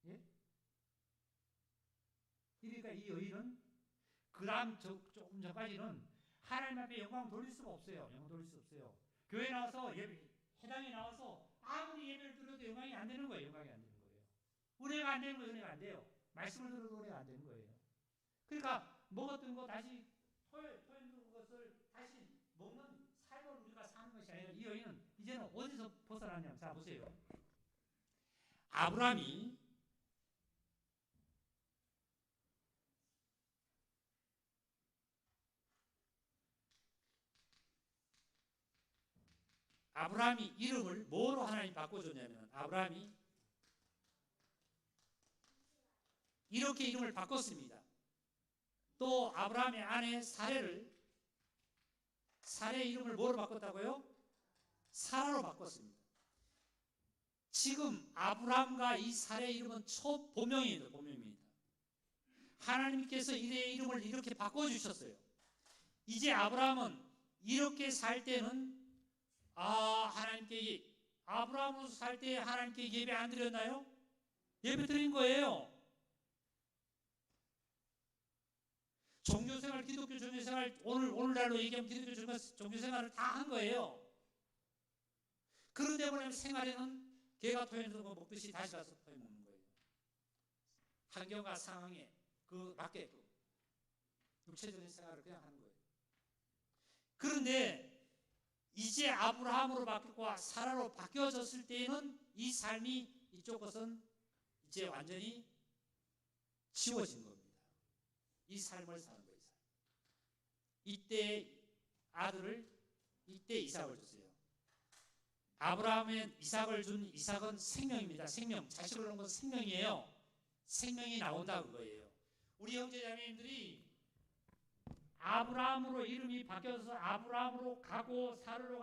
예? 그러니까 이 여인은 그 다음 조금 전까지는 하나님 앞에 영광 돌릴 수가 없어요. 영광 돌릴 수 없어요. 교회 나와서 해당에 나와서 아무리 예배를 드려도 영광이 안 되는 거예요. 영광이 안 되는 거예요. 은혜가 안 되는 거예요. 은혜가 안 돼요. 말씀을 들어도 은혜가 안 되는 거예요. 그러니까 먹었던 거 다시 토해놓은 것을 다시 먹는 삶을 우리가 사는 것이 아니라 이 여인은 이제는 어디서 벗어났냐면 자 보세요. 아브라함이 이름을 뭐로 하나님 바꿔줬냐면 아브라함이 이렇게 이름을 바꿨습니다. 또 아브라함의 아내 사레의 이름을 뭐로 바꿨다고요? 사라로 바꿨습니다. 지금 아브라함과 이 사레의 이름은 본명입니다. 하나님께서 이의 이름을 이렇게 바꿔주셨어요. 이제 아브라함은 이렇게 살 때는 아브라함으로 살 때 하나님께 예배 안 드렸나요? 예배 드린 거예요. 종교생활, 기독교 종교생활, 오늘날로 얘기하면 기독교 종교생활을 다 한 거예요. 그런데 뭐냐면 생활에는 개가 토해놓은 거 먹듯이 다시 가서 토해 먹는 거예요. 환경과 상황에 맞게끔 육체적인 생활을 그냥 하는 거예요. 그런데 이제 아브라함으로 바뀌고 사라로 바뀌어졌을 때에는 이 삶이 이쪽 것은 이제 완전히 지워진 겁니다. 이 삶을 사는 거예요. 이때 이삭을 줬어요. 아브라함은 이삭을 준 이삭은 생명입니다. 생명. 자식을 낳은 건 생명이에요. 생명이 나온다 그거예요. 우리 형제자매님들이 아브라함으로 이름이 바뀌어서 아브라함으로 가고 사라로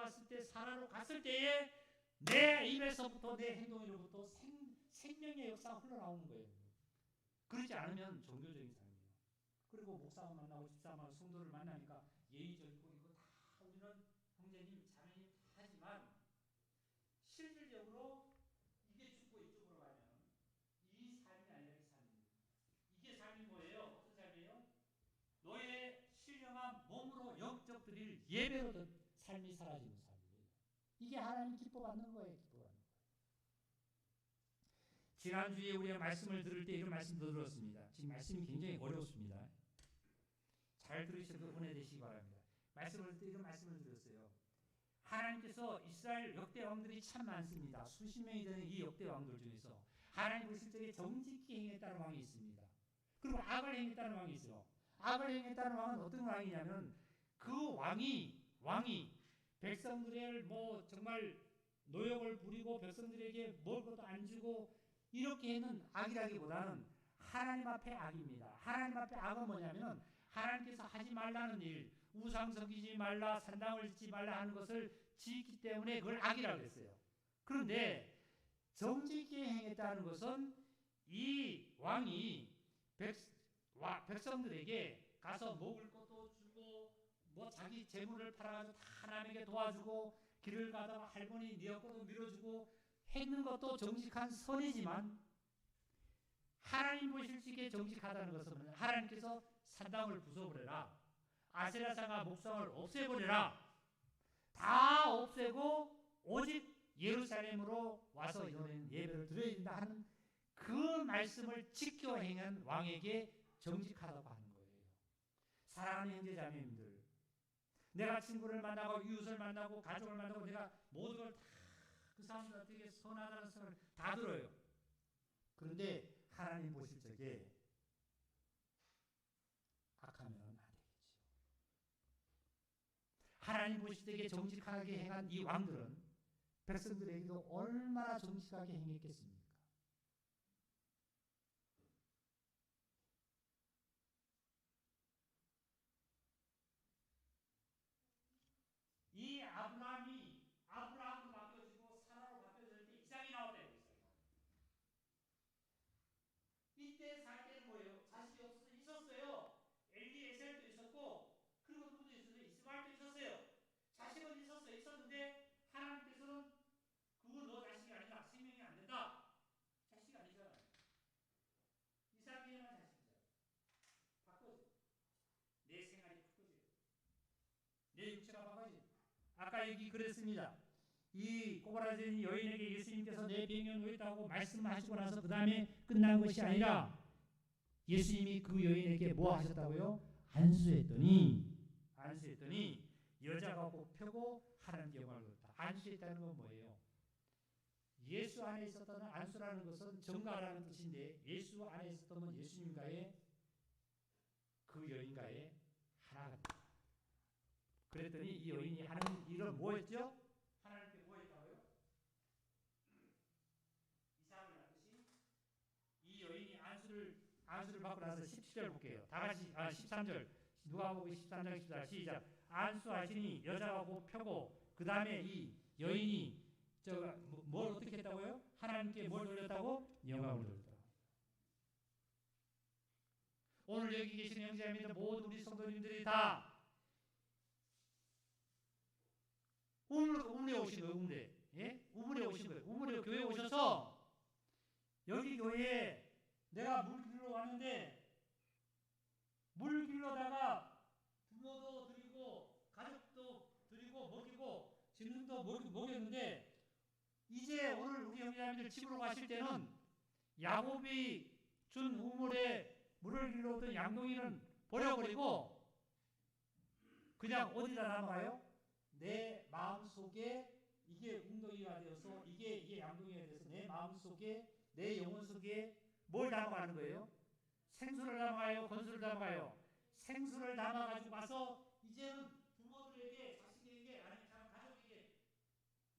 갔을 때에 내 입에서부터 내 행동으로부터 생명의 역사가 흘러나오는 거예요. 그렇지 않으면 종교적인 삶이에요. 그리고 목사가 만나고 집사만 성도를 만나니까 예의적이고 이거 다 우리는 형제님 자매님 다 하지만 실질적으로 이게 죽고 이쪽으로 가면 이 삶이 아니라 이 삶입니다. 이게 삶이 뭐예요? 어떤 삶이에요? 너의 신령한 몸으로 영적 드릴 예배로 삶이 사라지는 삶이에요. 이게 하나님 기뻐받는 거예요. 지난주에 우리가 말씀을 들을 때 이런 말씀도 들었습니다. 지금 말씀이 굉장히 어렵습니다. 잘 들으셔서 은혜 되시기 바랍니다. 말씀을 들을 때 이런 말씀을 드렸어요. 하나님께서 이스라엘 역대 왕들이 참 많습니다. 수십 명이 되는 이 역대 왕들 중에서 하나님 보실 적에 정직히 행했다는 왕이 있습니다. 그리고 악을 행했다는 왕이 있어요. 악을 행했다는 왕은 어떤 왕이냐면 그 왕이 백성들을 정말 노역을 부리고 백성들에게 먹을 것도 안 주고 이렇게 하는 악이라기보다는 하나님 앞에 악입니다. 하나님 앞에 악은 뭐냐면 하나님께서 하지 말라는 일, 우상 섬기지 말라, 산당을 짓지 말라 하는 것을 지었기 때문에 그걸 악이라고 했어요. 그런데 정직히 행했다는 것은 이 왕이 백성들에게 가서 먹을 것도 주고 자기 재물을 팔아가지고 다 남에게 도와주고 길을 가다가 할머니 네 것도 밀어주고 했는 것도 정직한 선이지만 하나님 보실 적에 정직하다는 것은 하나님께서 산당을 부숴버려라, 아세라상과 목상을 없애버려라, 다 없애고 오직 예루살렘으로 와서 너는 예배를 드려야 된다 하는 그 말씀을 지켜 행한 왕에게 정직하다고 하는 거예요. 사랑하는 형제자매님들, 내가 친구를 만나고 이웃을 만나고 가족을 만나고 내가 모든 걸 다 그 사람들한테 선하다는 소리를 다 들어요. 그런데 하나님 보실 적에 악하면 안 되겠죠. 하나님 보실 적에 정직하게 행한 이 왕들은 백성들에게도 얼마나 정직하게 행했겠습니까? 이 아브라함으로 바뀌어지고 사라로 바뀌어질 때 이삭이 나왔다 이거예요. 이때 살 때는 뭐예요? 자식이 있었어요. 엘리에셀도 있었고 그리고 누구도 있었어요? 이스마엘도 있었어요. 자식은 있었는데 하나님께서는 그거 너 자식이 아니다. 생명이 안 된다. 자식이 아니잖아요. 이삭에게만 자식이잖아요. 바꿔줘. 내 생활이 바꿔줘요. 내 육체가 바꿔줘. 아까 여기 그랬습니다. 이 꼬바라진 여인에게 예수님께서 내 병이 놓였다고 말씀하시고 나서 그 다음에 끝난 것이 아니라 예수님이 그 여인에게 뭐 하셨다고요? 안수했더니 여자가 곧 펴고 하나님께 영광을 돌렸다. 안수했다는 건 뭐예요? 예수 안에 있었다는 안수라는 것은 정가라는 뜻인데 예수 안에 있었던 예수님과의 그 여인과의 하나가 됐다. 그랬더니 이 여인이 하는 일은 뭐였죠? 하나님께 뭐 했다고요? 이삭을 낳듯이 이 여인이 안수를 받고 나서 17절 볼게요. 다 같이 13절 누가복음 13장 14절 시작. 안수하시니 여자가 곧 펴고 그 다음에 이 여인이 뭘 어떻게 했다고요? 하나님께 뭘 돌렸다고? 영광을 돌렸다고. 오늘 여기 계신 형제자매들 모든 우리 성도님들이 다 우물에 오신 거예요. 우물에 오신 거예요. 우물에 교회에 오셔서 여기 교회에 내가 물 길러 왔는데 물 길러다가 부모도 드리고 가족도 드리고 먹이고 짐승도 먹였는데 이제 오늘 우리 형제자매들 집으로 가실 때는 야곱이 준 우물에 물을 길러오던 양동이는 버려버리고 그냥 어디다 남아요? 내 마음속에 이게 웅덩이가 되어서 이게 양동이가 돼서 내 마음속에 내 영혼 속에 뭘 담아가는 거예요? 생수를 담아가요? 건수를 담아가요? 생수를 담아가지고 와서 이제는 부모들에게 자식에게 아니 가족에게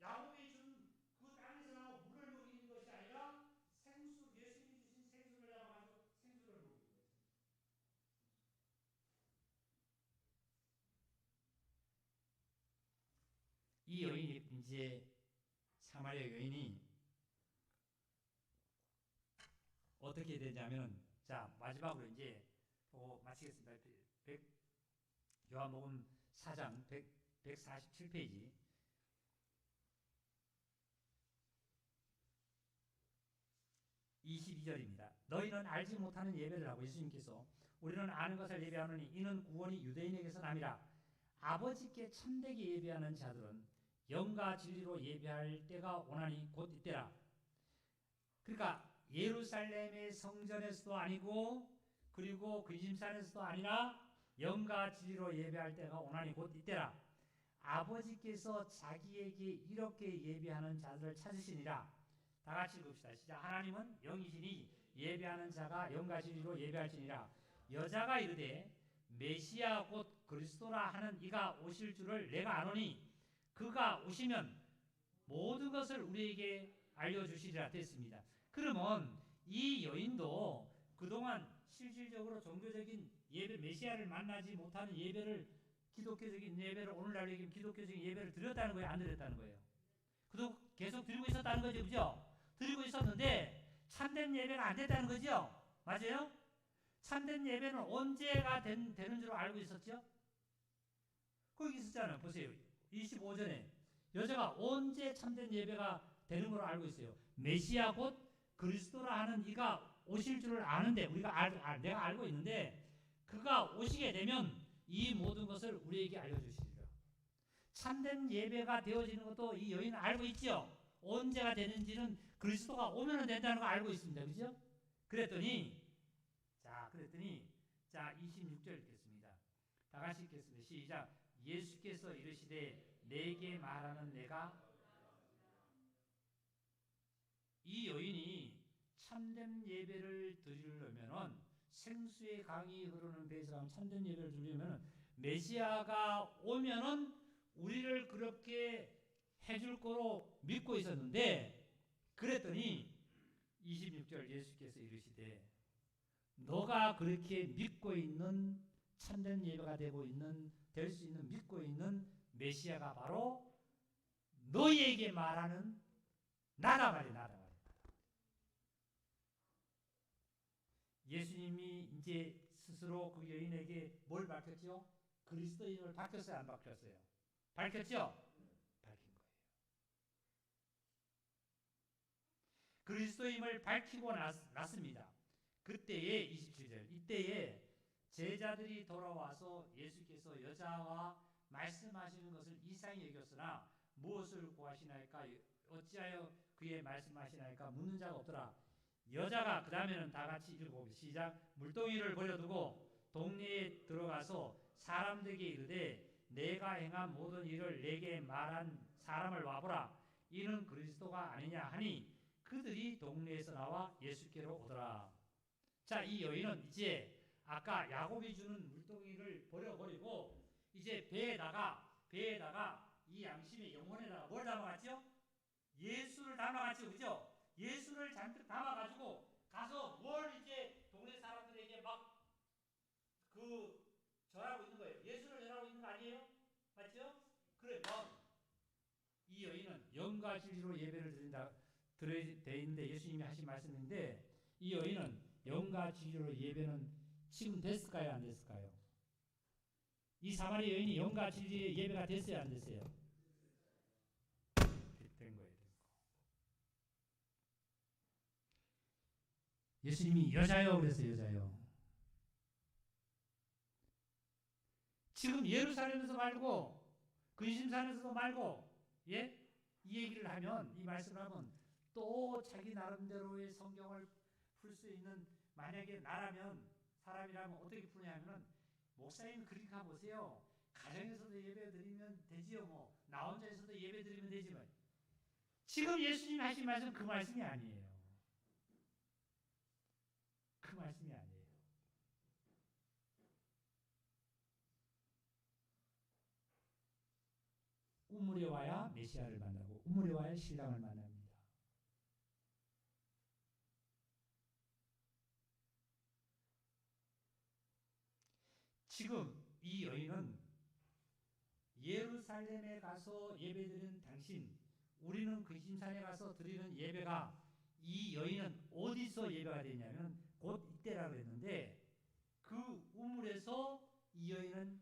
야곱이 준 그 땅에서 나온 물을 먹이는 것이 아니라 예수님이 주신 생수를 담아가지고 생수를 먹이는 거예요. 이 여인이 이제 사마리아 여인이 어떻게 되냐면 자 마지막으로 이제 보고 마치겠습니다. 요한복음 4장 147페이지 22절입니다. 너희는 알지 못하는 예배를 하고 예수님께서 우리는 아는 것을 예배하노니 이는 구원이 유대인에게서 남이라. 아버지께 참되게 예배하는 자들은 영과 진리로 예배할 때가 오나니 곧 이때라. 그러니까 예루살렘의 성전에서도 아니고 그리고 근심산에서도 아니라 영과 진리로 예배할 때가 오나니 곧 이때라. 아버지께서 자기에게 이렇게 예배하는 자들을 찾으시니라. 다 같이 읽읍시다. 시작. 하나님은 영이시니 예배하는 자가 영과 진리로 예배할지니라. 여자가 이르되 메시아 곧 그리스도라 하는 이가 오실 줄을 내가 아노니 그가 오시면 모든 것을 우리에게 알려주시리라 됐습니다. 그러면 이 여인도 그동안 실질적으로 종교적인 예배 메시아를 만나지 못하는 예배를 기독교적인 예배를 오늘날 얘기하면 기독교적인 예배를 드렸다는 거예요? 안 드렸다는 거예요? 그도 계속 드리고 있었다는 거죠. 그죠? 드리고 있었는데 참된 예배가 안 됐다는 거죠? 맞아요? 참된 예배는 언제가 되는 줄 알고 있었죠? 거기 있었잖아요. 보세요. 25절에 여자가 언제 참된 예배가 되는 걸 알고 있어요. 메시아 곧 그리스도라 하는 이가 오실 줄을 아는데 내가 알고 있는데 그가 오시게 되면 이 모든 것을 우리에게 알려주시리라. 참된 예배가 되어지는 것도 이 여인은 알고 있죠. 언제가 되는지는 그리스도가 오면 된다는 거 알고 있습니다. 그죠? 그랬더니 26절 읽겠습니다. 다 같이 읽겠습니다. 시작. 예수께서 이르시되 내게 말하는 내가 이 여인이 참된 예배를 드리려면은 생수의 강이 흐르는 배에서 가면 참된 예배를 드리려면 메시아가 오면은 우리를 그렇게 해줄 거로 믿고 있었는데 그랬더니 26절 예수께서 이르시되 너가 그렇게 믿고 있는 참된 예배가 되고 있는 될 수 있는 믿고 있는 메시아가 바로 너희에게 말하는 나다 말이야 나다 말이야. 예수님이 이제 스스로 그 여인에게 뭘 밝혔죠? 그리스도인을 밝혔어요 안 밝혔어요? 밝혔죠? 밝힌 거예요. 그리스도임을 밝히고 났습니다. 그때에 27절 이때에 제자들이 돌아와서 예수께서 여자와 말씀하시는 것을 이상히 여겼으나 무엇을 구하시나이까 어찌하여 그의 말씀하시나이까 묻는 자가 없더라. 여자가 그 다음에는 다 같이 읽어보겠습니다. 시작. 물동이를 버려두고 동네에 들어가서 사람들에게 이르되 내가 행한 모든 일을 내게 말한 사람을 와보라. 이는 그리스도가 아니냐 하니 그들이 동네에서 나와 예수께로 오더라. 자, 이 여인은 이제 아까 야곱이 주는 물동이를 버려버리고 이제 배에다가 이 양심의 영혼에다가 뭘 담아갔죠? 예수를 담아갔죠, 그죠? 예수를 잔뜩 담아가지고 가서 뭘 이제 동네 사람들에게 막 절하고 있는 거예요. 예수를 절하고 있는 거 아니에요? 맞죠? 그러면 이 여인은 영과 진리로 예배를 드린다 돼 있는데 예수님이 하신 말씀인데 이 여인은 영과 진리로 예배는 지금 됐을까요? 안 됐을까요? 이 사마리 여인이 영과 진리의 예배가 됐어요? 안 됐어요? 된 거예요. 예수님이 여자요 그랬어요. 여자요. 지금 예루살렘에서 말고 근심산에서도 말고 예? 이 얘기를 하면 이 말씀을 하면 또 자기 나름대로의 성경을 풀 수 있는 만약에 나라면 사람이라면 어떻게 푸냐면은 목사님 그렇게 가보세요. 가정에서도 예배 드리면 되지요. 뭐 나 혼자서도 예배 드리면 되지만 지금 예수님이 하신 말씀 그 말씀이 아니에요. 그 말씀이 아니에요. 우물에 와야 메시아를 만나고 우물에 와야 신랑을 만납니다. 지금 이 여인은 예루살렘에 가서 예배드리는 당신, 우리는 근심산에 가서 드리는 예배가 이 여인은 어디서 예배가 되냐면 곧 이때라고 했는데 그 우물에서 이 여인은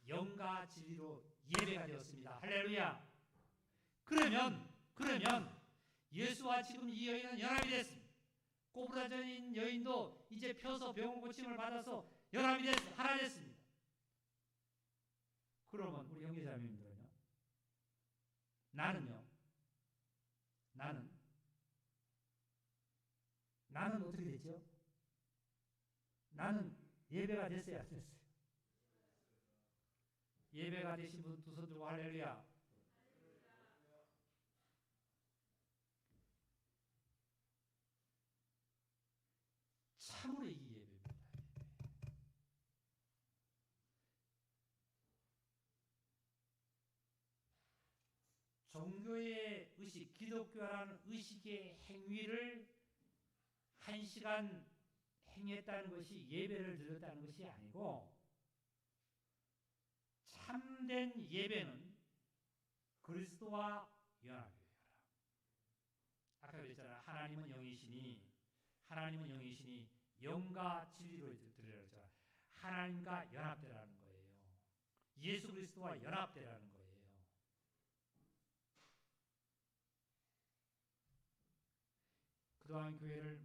영과 진리로 예배가 되었습니다. 할렐루야. 그러면 예수와 지금 이 여인은 연합이 됐습니다. 꼬부라진 여인도 이제 펴서 병 고침을 받아서 연합이 됐습니다. 하나 됐습니다. 그러면 우리 형제자매님들은요? 나는요? 나는 어떻게 됐죠? 나는 예배가 됐어요? 안 됐어요? 예배가 되신 분 두 손 들고 할렐루야. 참으로 이 예배입니다. 종교의 의식, 기독교라는 의식의 행위를 1시간 행했다는 것이 예배를 드렸다는 것이 아니고 참된 예배는 그리스도와 연합이에요. 아까 그랬잖아요. 하나님은 영이시니 영과 진리로 드리라고 했잖아요. 하나님과 연합되라는 거예요. 예수 그리스도와 연합되라는 거예요. 그동안 교회를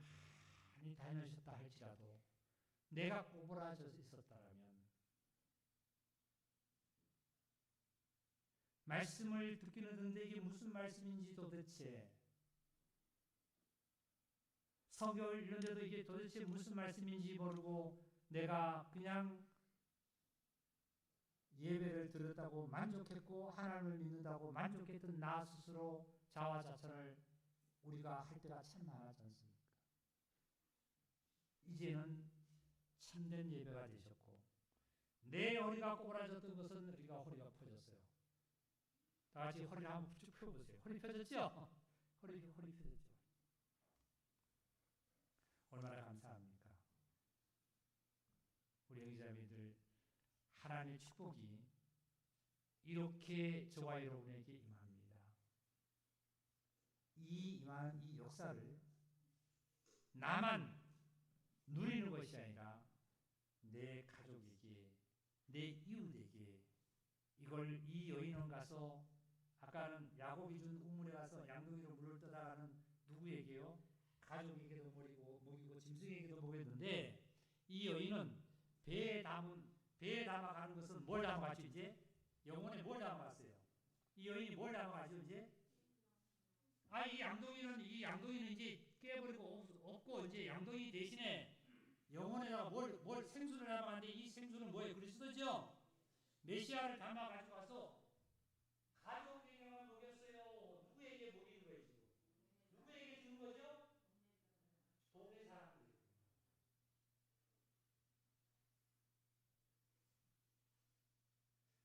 많이 다니셨다 할지라도 내가 꼬부라져 있었다면 말씀을 듣기는 듣는데 이게 무슨 말씀인지 도대체 설교를 읽는데도 이게 도대체 무슨 말씀인지 모르고 내가 그냥 예배를 예배를 드렸다고 만족했고 하나님을 믿는다고 만족했던 나 스스로 자화자찬을 우리가 할 때가 참 많았지 않습니까? 이제는 참된 예배가 되셨고 내 허리가 꼬부라졌던 것은 우리가 허리가 펴졌어요. 다 같이 허리를 한번 쭉 펴보세요. 허리 펴졌죠? 허리 펴졌죠? 얼마나 감사합니까? 우리 형제자매들 하나님의 축복이 이렇게 저와 여러분에게 임합니다. 임한 이 역사를 나만 누리는 것이 아니라 내 가족에게, 내 이웃에게 이걸 이 여인은 가서 아까는 야곱이 준 우물에 가서 양동이로 물을 떠다가는 누구에게요? 가족에게도 먹이고 짐승에게도 먹였는데 이 여인은 배에 담아가는 것은 뭘 담아갔죠 이제? 영혼에 뭘 담아갔어요? 이 여인이 뭘 담아가죠 이제? 이 양동이는 이제 깨버리고 없고 이제 양동이 대신에 영혼에다가 뭘 생수를 담아갔는데 이 생수는 뭐예요? 그리스도죠? 메시아를 담아 가지고 와서 가족에게만 먹였어요. 누구에게 먹이는 거예요 지금? 누구에게 주는 거죠? 동네 사람들.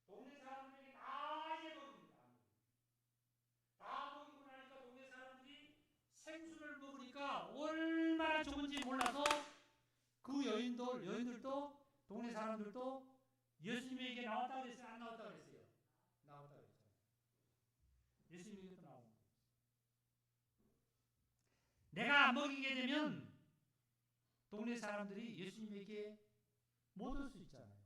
동네 사람들에게 다 이제 먹입니다. 다 먹이고 나니까 동네 사람들이 생수를 먹으니까 얼마나 좋은지 몰라서 그 여인들도 동네 사람들도 예수님에게 나왔다고 그랬어요? 안 나왔다고 그랬어요? 나왔다고 그랬어요. 예수님에게도 나온 거예요. 내가 안 먹이게 되면 동네 사람들이 예수님에게 못 올 수 있잖아요.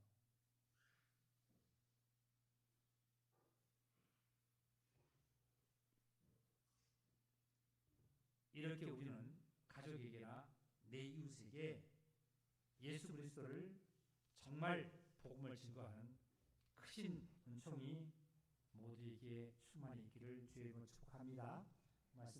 이렇게 우리는 가족에게나 내 이웃에게 예수 그리스도를 정말 복음을 증거하는 크신 은총이 모두에게 충만히 있기를 주의 이름으로 축복합니다. 말씀